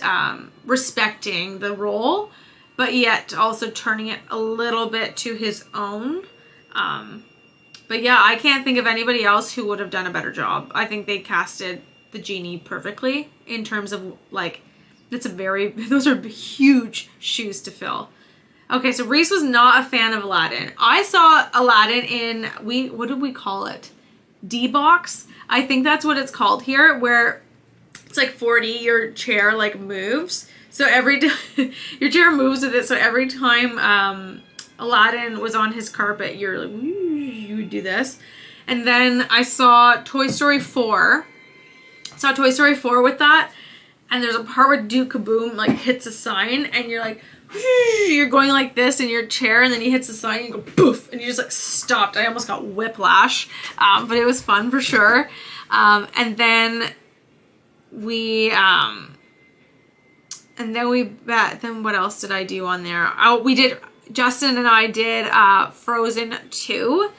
respecting the role, but yet also turning it a little bit to his own. But yeah, I can't think of anybody else who would have done a better job. I think they casted the genie perfectly in terms of those are huge shoes to fill. Okay, so Reese was not a fan of Aladdin. I saw Aladdin in, what did we call it? D-Box? I think that's what it's called here, where it's like 4D, your chair like moves. So your chair moves with it, so every time Aladdin was on his carpet, you're like, you would do this. And then I saw Toy Story 4. With that, and there's a part where Duke Kaboom like hits a sign, and you're like, you're going like this in your chair, and then he hits the sign and you go poof, and you just like stopped. I almost got whiplash, but it was fun for sure. And then what else did I do on there? Justin and I did Frozen 2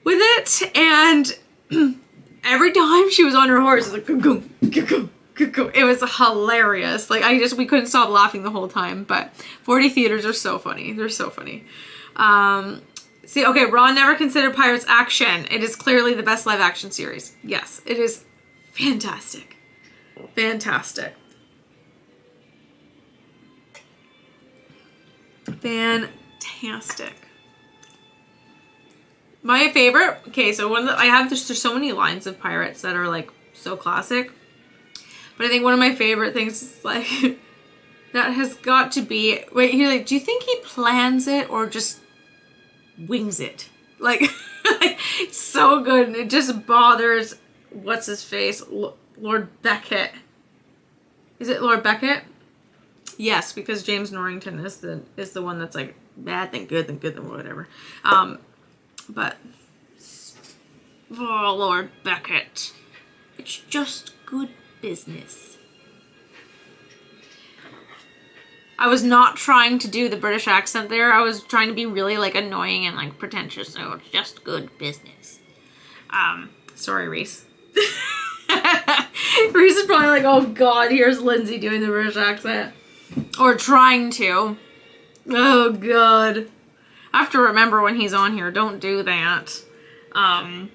with it, and every time she was on her horse, it was like go, go, go. It was hilarious. Like we couldn't stop laughing the whole time. But 4D theaters are so funny. They're so funny. See, okay, Ron never considered Pirates action. It is clearly the best live action series. Yes, it is fantastic. Fantastic. My favorite. Okay, so there's so many lines of Pirates that are like so classic. But I think one of my favorite things is like, that has got to be, you're like, do you think he plans it or just wings it? Like, so good. And it just bothers what's his face? Lord Beckett. Is it Lord Beckett? Yes, because James Norrington is the one that's like bad, then good, then whatever. But oh, Lord Beckett, it's just good business. I was not trying to do the British accent there. I was trying to be really like annoying and like pretentious. So it's just good business. Sorry, Reese. Reese is probably like, oh God, here's Lindsay doing the British accent. Or trying to. Oh God. I have to remember when he's on here. Don't do that. I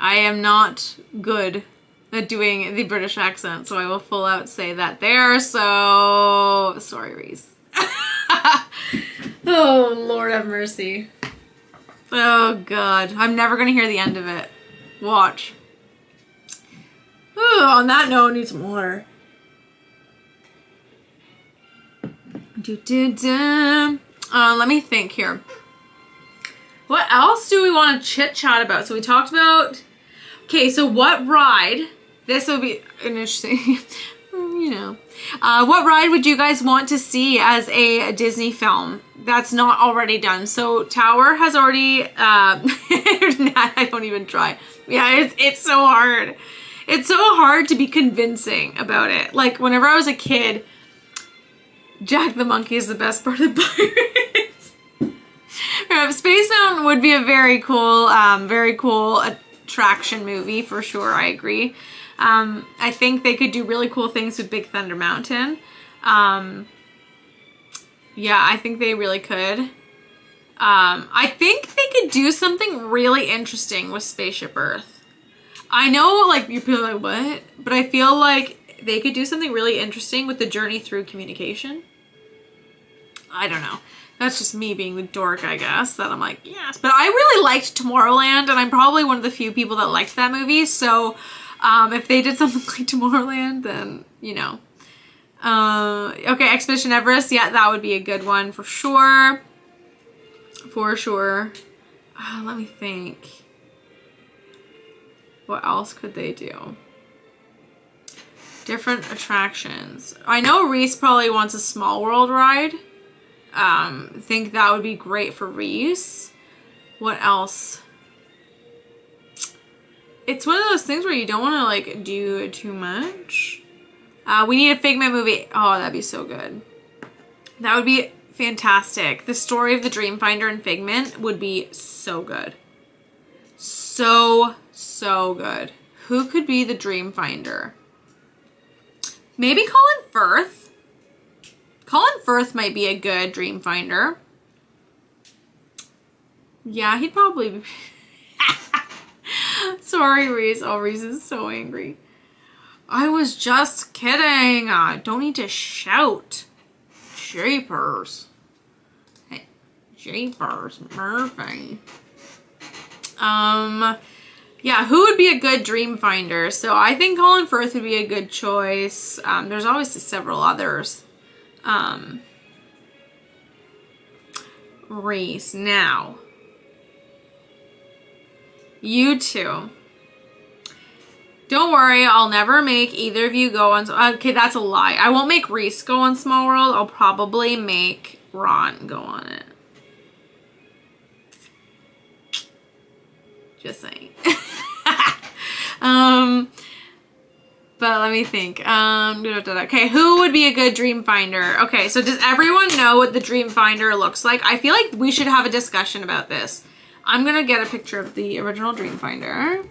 am not good at doing the British accent, so I will full out say that there. So sorry, Reese. Oh Lord have mercy. Oh God, I'm never gonna hear the end of it. Watch. Ooh, on that note, I need some water. Let me think here. What else do we want to chit chat about? So we talked about. Okay, so what ride? This will be an interesting. What ride would you guys want to see as a Disney film that's not already done? So Tower has already. I don't even try. Yeah, it's so hard. It's so hard to be convincing about it. Like whenever I was a kid, Jack the Monkey is the best part of Pirates. Space Mountain would be a very cool attraction movie for sure. I agree. I think they could do really cool things with Big Thunder Mountain. Yeah, I think they really could. I think they could do something really interesting with Spaceship Earth. I know, like, you're like, what? But I feel like they could do something really interesting with the journey through communication. I don't know. That's just me being the dork, I guess, that I'm like, yes. But I really liked Tomorrowland, and I'm probably one of the few people that liked that movie. So if they did something like Tomorrowland, then, you know. Okay, Expedition Everest. Yeah, that would be a good one for sure. For sure. Let me think. What else could they do? Different attractions. I know Reese probably wants a Small World ride. Think that would be great for Reese. What else? It's one of those things where you don't want to like do too much. We need a Figment movie. Oh, that'd be so good. That would be fantastic. The story of the Dreamfinder and Figment would be so good. So good. Who could be the Dreamfinder? Maybe Colin Firth. Colin Firth might be a good Dreamfinder. Yeah, he'd probably be. Sorry, Reese. Oh, Reese is so angry. I was just kidding. Don't need to shout. Japers. Hey, Japers. Murphy. Yeah, who would be a good Dreamfinder? So I think Colin Firth would be a good choice. There's obviously several others. Reese. Now, you two. Don't worry, I'll never make either of you go on. Okay, that's a lie. I won't make Reese go on Small World. I'll probably make Ron go on it. Just saying. But let me think. Okay, who would be a good Dreamfinder? Okay, so does everyone know what the Dreamfinder looks like? I feel like we should have a discussion about this. I'm gonna get a picture of the original Dreamfinder.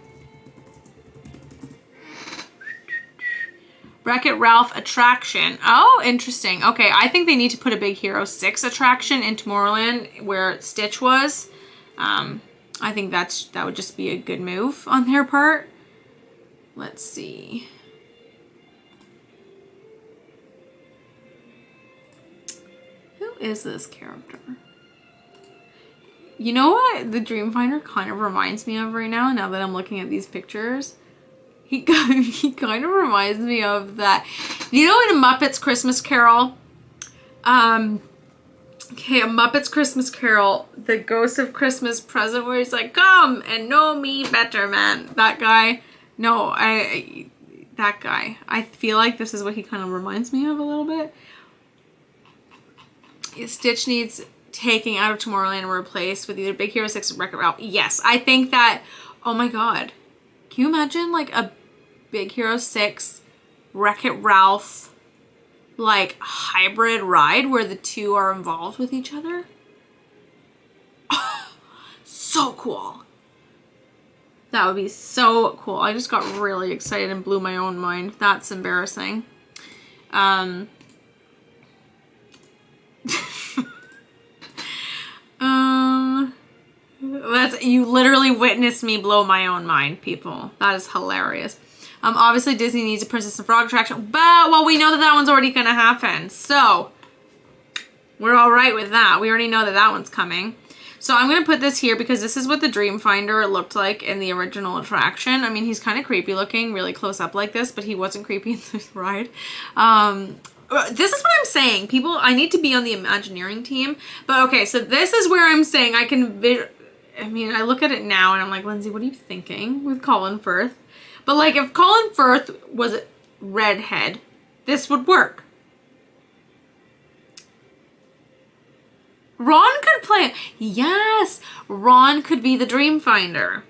Wreck-It Ralph attraction. Oh, interesting. Okay, I think they need to put a Big Hero 6 attraction in Tomorrowland where Stitch was. I think that would just be a good move on their part. Let's see. Who is this character? You know what the Dreamfinder kind of reminds me of right now that I'm looking at these pictures? He kind of reminds me of that. You know in A Muppet's Christmas Carol? Okay, A Muppet's Christmas Carol, the Ghost of Christmas Present, where he's like, come and know me better, man. That guy. No, that guy. I feel like this is what he kind of reminds me of a little bit. Stitch needs taking out of Tomorrowland and replaced with either Big Hero 6 or Wreck-It Ralph. Yes, I think that, oh my god. Can you imagine like a Big Hero 6 Wreck-It Ralph like hybrid ride where the two are involved with each other? So cool. That would be so cool. I just got really excited and blew my own mind. That's embarrassing. You literally witnessed me blow my own mind, people. That is hilarious. Obviously Disney needs a Princess and Frog attraction, but well, we know that that one's already gonna happen, so we're all right with that. We already know that that one's coming. So I'm gonna put this here because this is what the Dreamfinder looked like in the original attraction. I mean, he's kind of creepy looking, really close up like this, but he wasn't creepy in this ride. This is what I'm saying, people. I need to be on the Imagineering team, but okay. So this is where I'm saying I can. I mean, I look at it now and I'm like, Lindsay, what are you thinking with Colin Firth? But like, if Colin Firth was a redhead, this would work. Ron could play. Yes, Ron could be the Dreamfinder.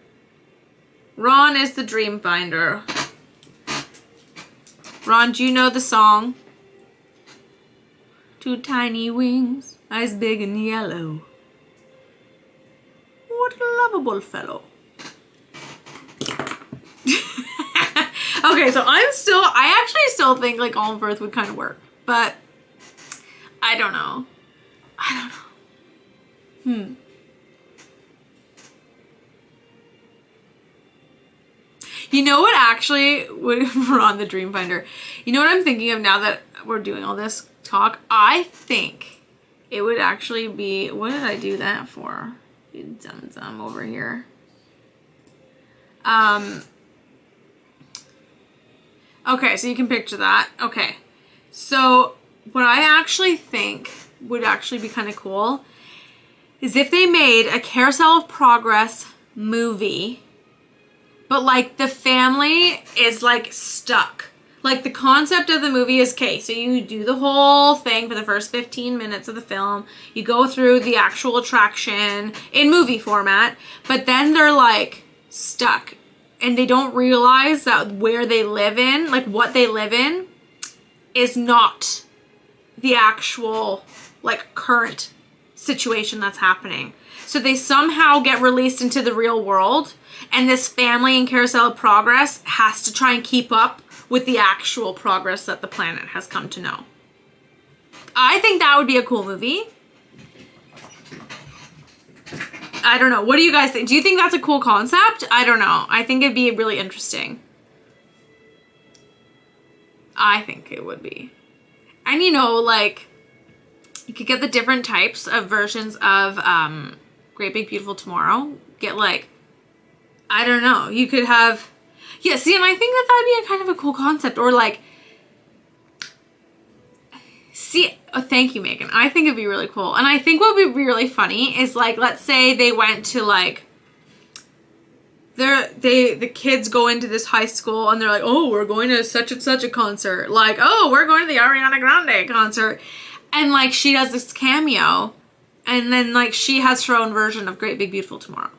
Ron is the Dreamfinder. Ron, do you know the song? Two tiny wings, eyes big and yellow. What a lovable fellow. Okay, so I actually still think like Colin Firth would kind of work, but I don't know. You know what actually would run the Dreamfinder? You know what I'm thinking of now that we're doing all this talk? I think it would actually be, what did I do that for? Some over here. Okay, so you can picture that. Okay, so what I actually think would actually be kind of cool is if they made a Carousel of Progress movie, but like the family is like stuck. Like the concept of the movie is, okay, so you do the whole thing for the first 15 minutes of the film. You go through the actual attraction in movie format, but then they're like stuck and they don't realize that where they live in, like what they live in, is not the actual like current situation that's happening. So they somehow get released into the real world, and this family in Carousel of Progress has to try and keep up with the actual progress that the planet has come to know. I think that would be a cool movie. I don't know. What do you guys think? Do you think that's a cool concept? I don't know. I think it'd be really interesting. I think it would be. And you know, like, you could get the different types of versions of Great Big Beautiful Tomorrow. Get like, I don't know. You could have, yeah, see, and I think that that'd be a kind of a cool concept. Or like, see, oh, thank you, Megan. I think it'd be really cool. And I think what would be really funny is like, let's say they went to like, the kids go into this high school and they're like, oh, we're going to such and such a concert. Like, oh, we're going to the Ariana Grande concert. And like, she does this cameo, and then like, she has her own version of Great Big Beautiful Tomorrow.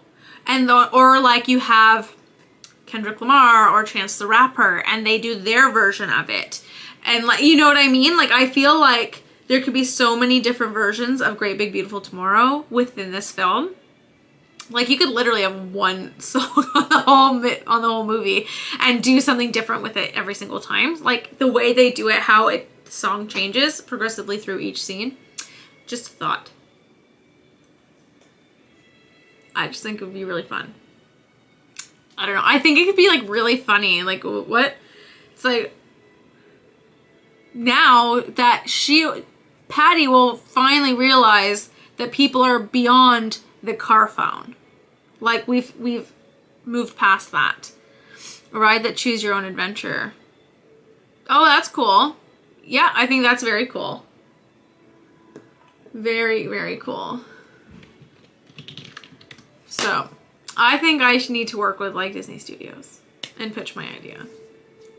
And or like, you have Kendrick Lamar or Chance the Rapper, and they do their version of it. And like, you know what I mean? Like, I feel like there could be so many different versions of Great Big Beautiful Tomorrow within this film. Like, you could literally have one song on the whole movie and do something different with it every single time. Like, the way they do it, how the song changes progressively through each scene. Just a thought. I just think it would be really fun. I don't know. I think it could be, like, really funny. Like, what? It's like, now that Patty will finally realize that people are beyond the car phone. Like, we've moved past that. A ride that choose your own adventure. Oh, that's cool. Yeah, I think that's very cool. Very, very cool. So, I think I need to work with like Disney Studios and pitch my idea.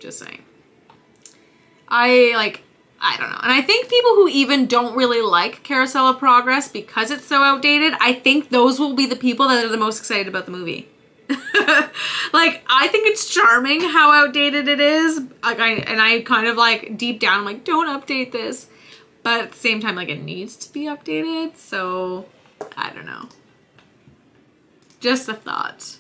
Just saying. I don't know. And I think people who even don't really like Carousel of Progress because it's so outdated, I think those will be the people that are the most excited about the movie. Like, I think it's charming how outdated it is. Like, I kind of like deep down, I'm like, don't update this. But at the same time, like, it needs to be updated. So, I don't know. Just a thought.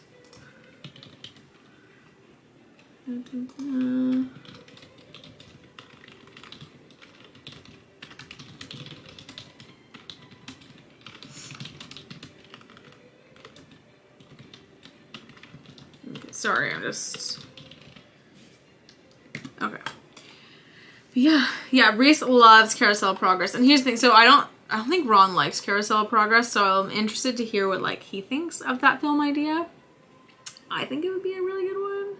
Sorry, I'm just... Okay. But yeah, Reese loves Carousel of Progress. And here's the thing, so I don't think Ron likes Carousel of Progress, so I'm interested to hear what, like, he thinks of that film idea. I think it would be a really good one.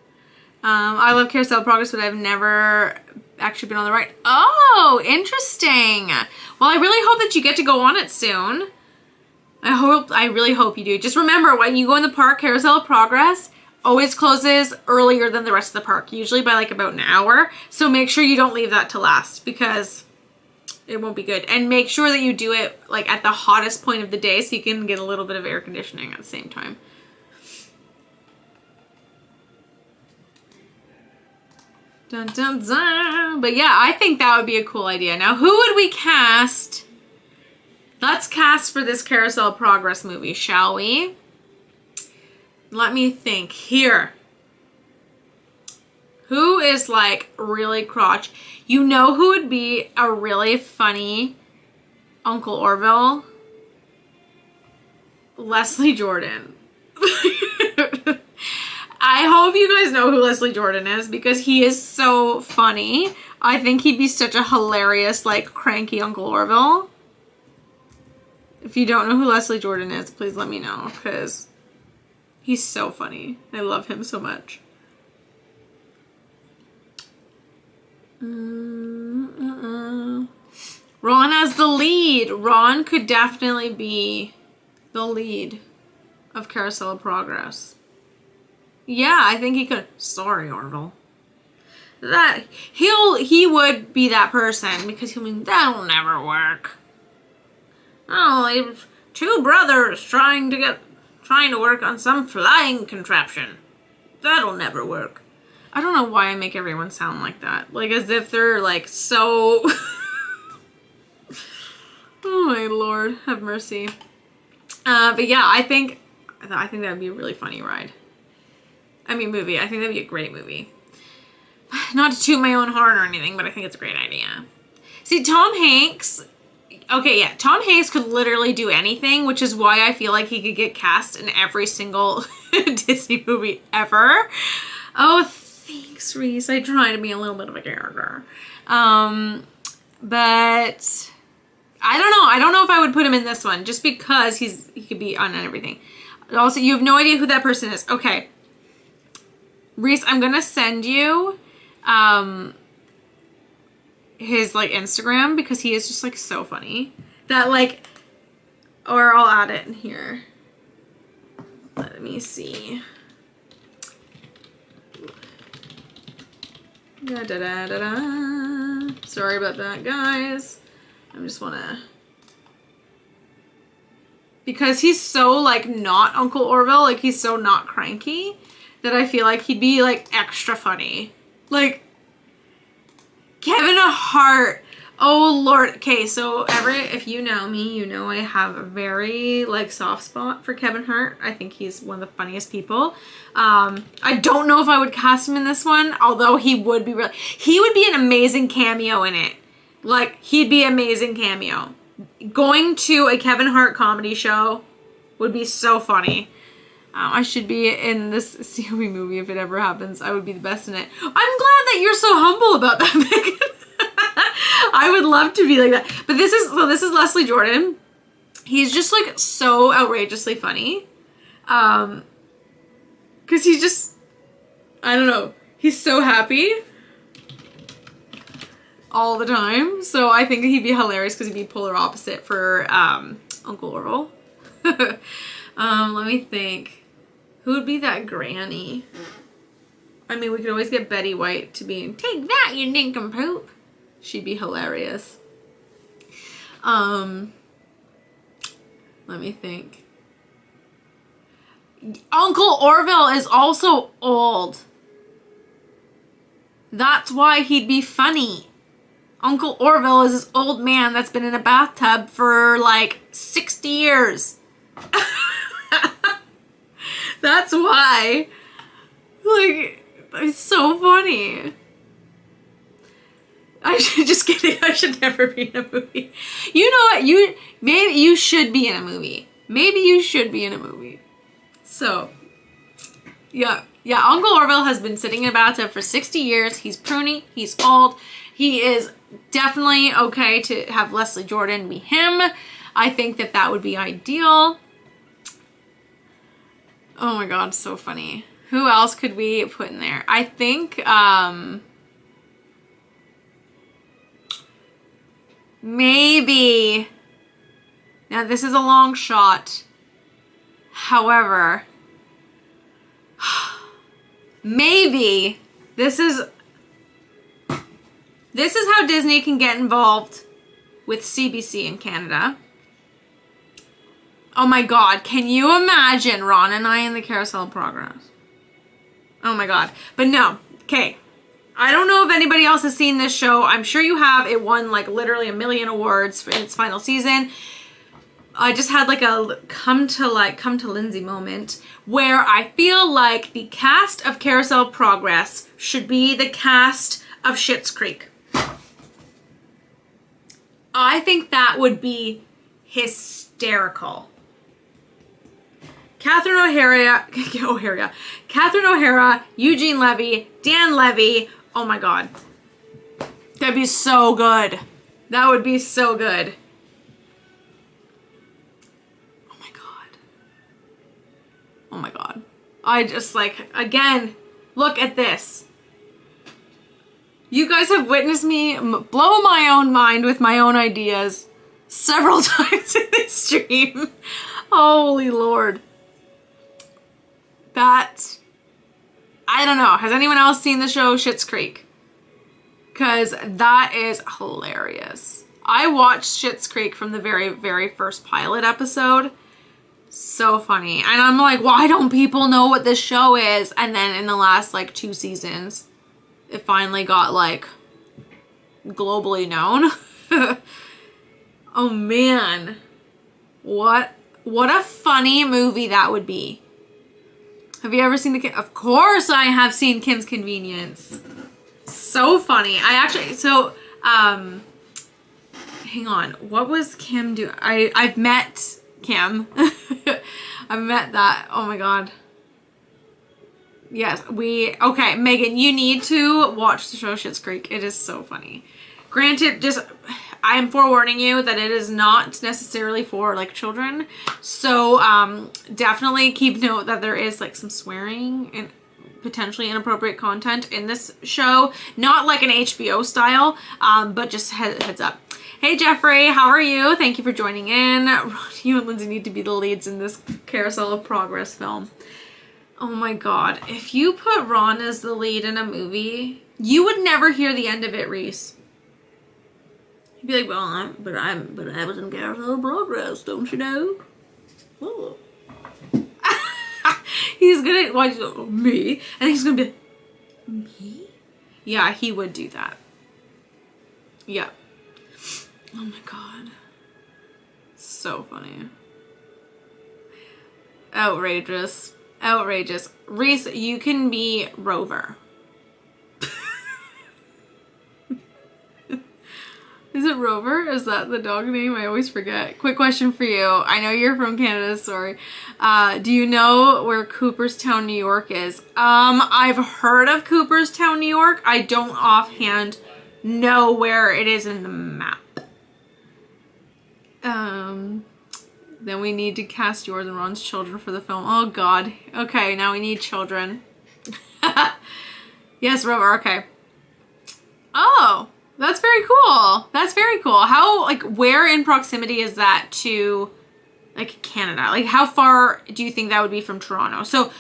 I love Carousel of Progress, but I've never actually been on the ride. Oh, interesting. Well, I really hope that you get to go on it soon. I really hope you do. Just remember, when you go in the park, Carousel of Progress always closes earlier than the rest of the park, usually by like about an hour. So make sure you don't leave that to last because it won't be good. And make sure that you do it like at the hottest point of the day so you can get a little bit of air conditioning at the same time. Dun, dun, dun. But yeah, I think that would be a cool idea. Now, who would we cast? Let's cast for this Carousel of Progress movie, shall we? Let me think here. Who is like really crotch? You know who would be a really funny Uncle Orville? Leslie Jordan. I hope you guys know who Leslie Jordan is because he is so funny. I think he'd be such a hilarious, like, cranky Uncle Orville. If you don't know who Leslie Jordan is, please let me know because he's so funny. I love him so much. Ron as the lead. Ron could definitely be the lead of Carousel of Progress. Yeah, I think he could. Sorry, Orville. That he would be that person because he'll mean that'll never work. Oh, it's two brothers trying to work on some flying contraption. That'll never work. I don't know why I make everyone sound like that. Like as if they're like so... Oh my Lord, have mercy. But yeah, I think that would be a really funny ride. I mean movie. I think that'd be a great movie. Not to toot my own horn or anything, but I think it's a great idea. See, Tom Hanks... Okay, yeah, Tom Hanks could literally do anything, which is why I feel like he could get cast in every single Disney movie ever. Oh, thanks, Reese. I try to be a little bit of a character. But I don't know. I don't know if I would put him in this one, just because he could be on everything. Also, you have no idea who that person is. Okay. Reese, I'm going to send you... his like Instagram because he is just like so funny that like, or I'll add it in here. Let me see. Da, da, da, da, da. Sorry about that, guys. I just wanna, because he's so like not Uncle Orville, like he's so not cranky that I feel like he'd be like extra funny. Like Kevin Hart. Oh Lord. Okay, so if you know me, you know I have a very like soft spot for Kevin Hart. I think he's one of the funniest people. I don't know if I would cast him in this one, although he would be an amazing cameo in it. Like he'd be amazing cameo. Going to a Kevin Hart comedy show would be so funny. I should be in this COE movie if it ever happens. I would be the best in it. I'm glad that you're so humble about that, Megan. I would love to be like that. But this is Leslie Jordan. He's just like so outrageously funny. Cause he's just, I don't know. He's so happy all the time. So I think he'd be hilarious because he'd be polar opposite for Uncle Orville. Let me think. Who would be that granny? I mean, we could always get Betty White to be, take that, you nincompoop. She'd be hilarious. Let me think. Uncle Orville is also old. That's why he'd be funny. Uncle Orville is this old man that's been in a bathtub for like 60 years. That's why. Like, it's so funny. I should just kidding. I should never be in a movie. You know what? Maybe you should be in a movie. Maybe you should be in a movie. So, yeah. Yeah, Uncle Orville has been sitting in a bathtub for 60 years. He's pruny. He's old. He is definitely okay to have Leslie Jordan be him. I think that that would be ideal. Oh my god, so funny. Who else could we put in there? I think, maybe. Now, this is a long shot. However, maybe this is how Disney can get involved with CBC in Canada. Oh my god, can you imagine Ron and I in the Carousel of Progress? Oh my god. But no, okay. I don't know if anybody else has seen this show. I'm sure you have. It won like literally a million awards for its final season. I just had like a come to Lindsay moment where I feel like the cast of Carousel of Progress should be the cast of Schitt's Creek. I think that would be hysterical. Catherine O'Hara, Eugene Levy, Dan Levy. Oh my god. That'd be so good. That would be so good. Oh my god. Oh my god. I just like, again, look at this. You guys have witnessed me blow my own mind with my own ideas several times in this stream. Holy Lord. That, I don't know. Has anyone else seen the show Schitt's Creek? Because that is hilarious. I watched Schitt's Creek from the very, very first pilot episode. So funny. And I'm like, why don't people know what this show is? And then in the last like 2 seasons, it finally got like globally known. Oh man. What a funny movie that would be. Have you ever seen of course I have seen Kim's Convenience. So funny. Hang on. What was Kim doing? I've met Kim. I've met that. Oh my god. Yes, okay, Megan, you need to watch the show Schitt's Creek. It is so funny. Granted, I'm forewarning you that it is not necessarily for like children. So definitely keep note that there is like some swearing and potentially inappropriate content in this show. Not like an HBO style, but just heads up. Hey Jeffrey, how are you? Thank you for joining in. You and Lindsay need to be the leads in this Carousel of Progress film. Oh my god, if you put Ron as the lead in a movie, you would never hear the end of it, Reese. You'd be like, well, but I was in Carousel of Progress, don't you know? Oh. He's gonna watch me, and he's gonna be me? Yeah, he would do that. Yeah. Oh my god. So funny. Outrageous. Outrageous. Reese, you can be Rover. Is it Rover? Is that the dog name? I always forget. Quick question for you. I know you're from Canada, sorry. Do you know where Cooperstown, New York is? I've heard of Cooperstown, New York. I don't offhand know where it is in the map. Then we need to cast yours and Ron's children for the film. Oh god. Okay, now we need children. Yes, Rover, okay. Oh, that's very cool. That's very cool. How, like, where in proximity is that to, like, Canada? Like, how far do you think that would be from Toronto? So,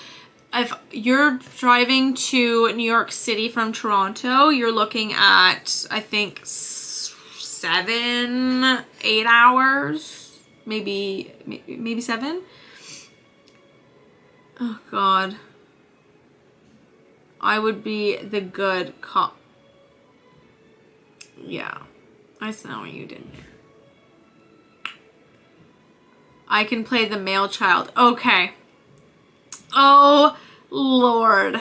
if you're driving to New York City from Toronto, you're looking at, I think, 7, 8 hours, maybe 7. Oh God, I would be the good cop. Yeah, I saw what you did there. I can play the male child. Okay. Oh Lord.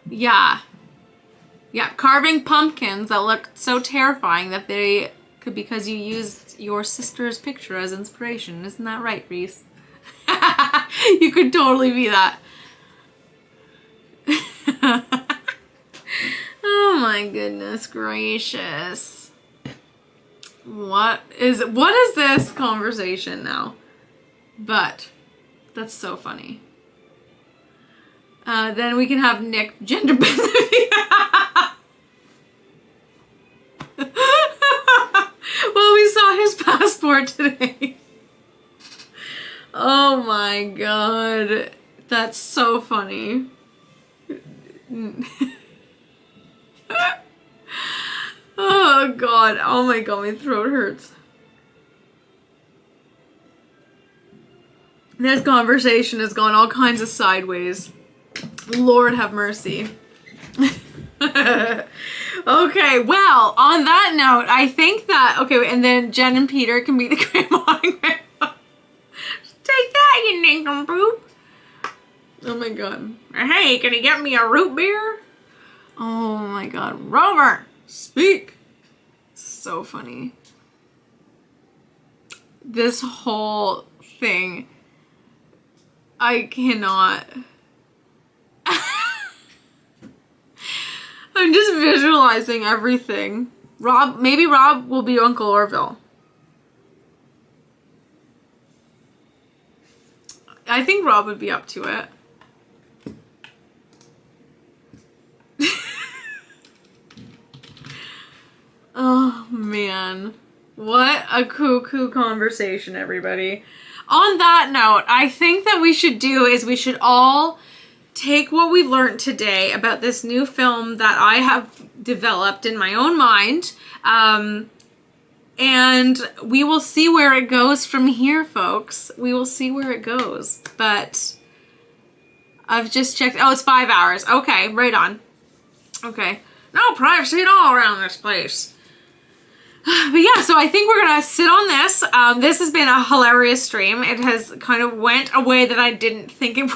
Yeah. Yeah, carving pumpkins that look so terrifying that they could, because you used your sister's picture as inspiration. Isn't that right, Reese? You could totally be that. Oh my goodness gracious. What is this conversation now? But that's so funny. Then we can have Nick gender bend. Well, we saw his passport today. Oh my God. That's so funny. Oh God. Oh my God, my throat hurts. This conversation has gone all kinds of sideways. Lord have mercy. Okay, well, on that note, I think that, okay, and then Jen and Peter can be the grandma and grandpa. Take that, you nincompoop. Oh my God. Hey, can you get me a root beer? Oh my God. Rover, speak. So funny. This whole thing, I cannot. I'm just visualizing everything. Maybe Rob will be Uncle Orville. I think Rob would be up to it. Oh man. What a cuckoo conversation, everybody. On that note, I think that we should all take what we've learned today about this new film that I have developed in my own mind, and we will see where it goes from here, folks. We will see where it goes. But I've just checked. Oh, it's 5 hours. Okay, right on. Okay. No privacy at all around this place. But yeah, so I think we're gonna sit on this. This has been a hilarious stream. It has kind of went a way that I didn't think it would.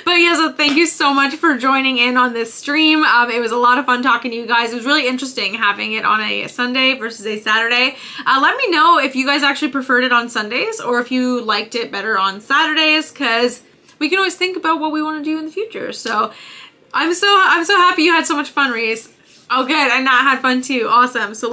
But yeah, so thank you so much for joining in on this stream. It was a lot of fun talking to you guys. It was really interesting having it on a Sunday versus a Saturday. Let me know if you guys actually preferred it on Sundays or if you liked it better on Saturdays, because we can always think about what we want to do in the future. So I'm so happy you had so much fun, Reese. Oh good, and Nat had fun too. Awesome. So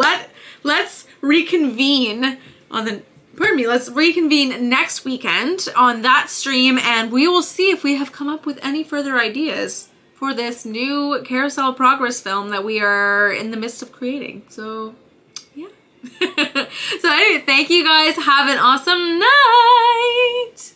let's reconvene on the, let's reconvene next weekend on that stream, and we will see if we have come up with any further ideas for this new Carousel Progress film that we are in the midst of creating. So, yeah. So anyway, thank you guys. Have an awesome night.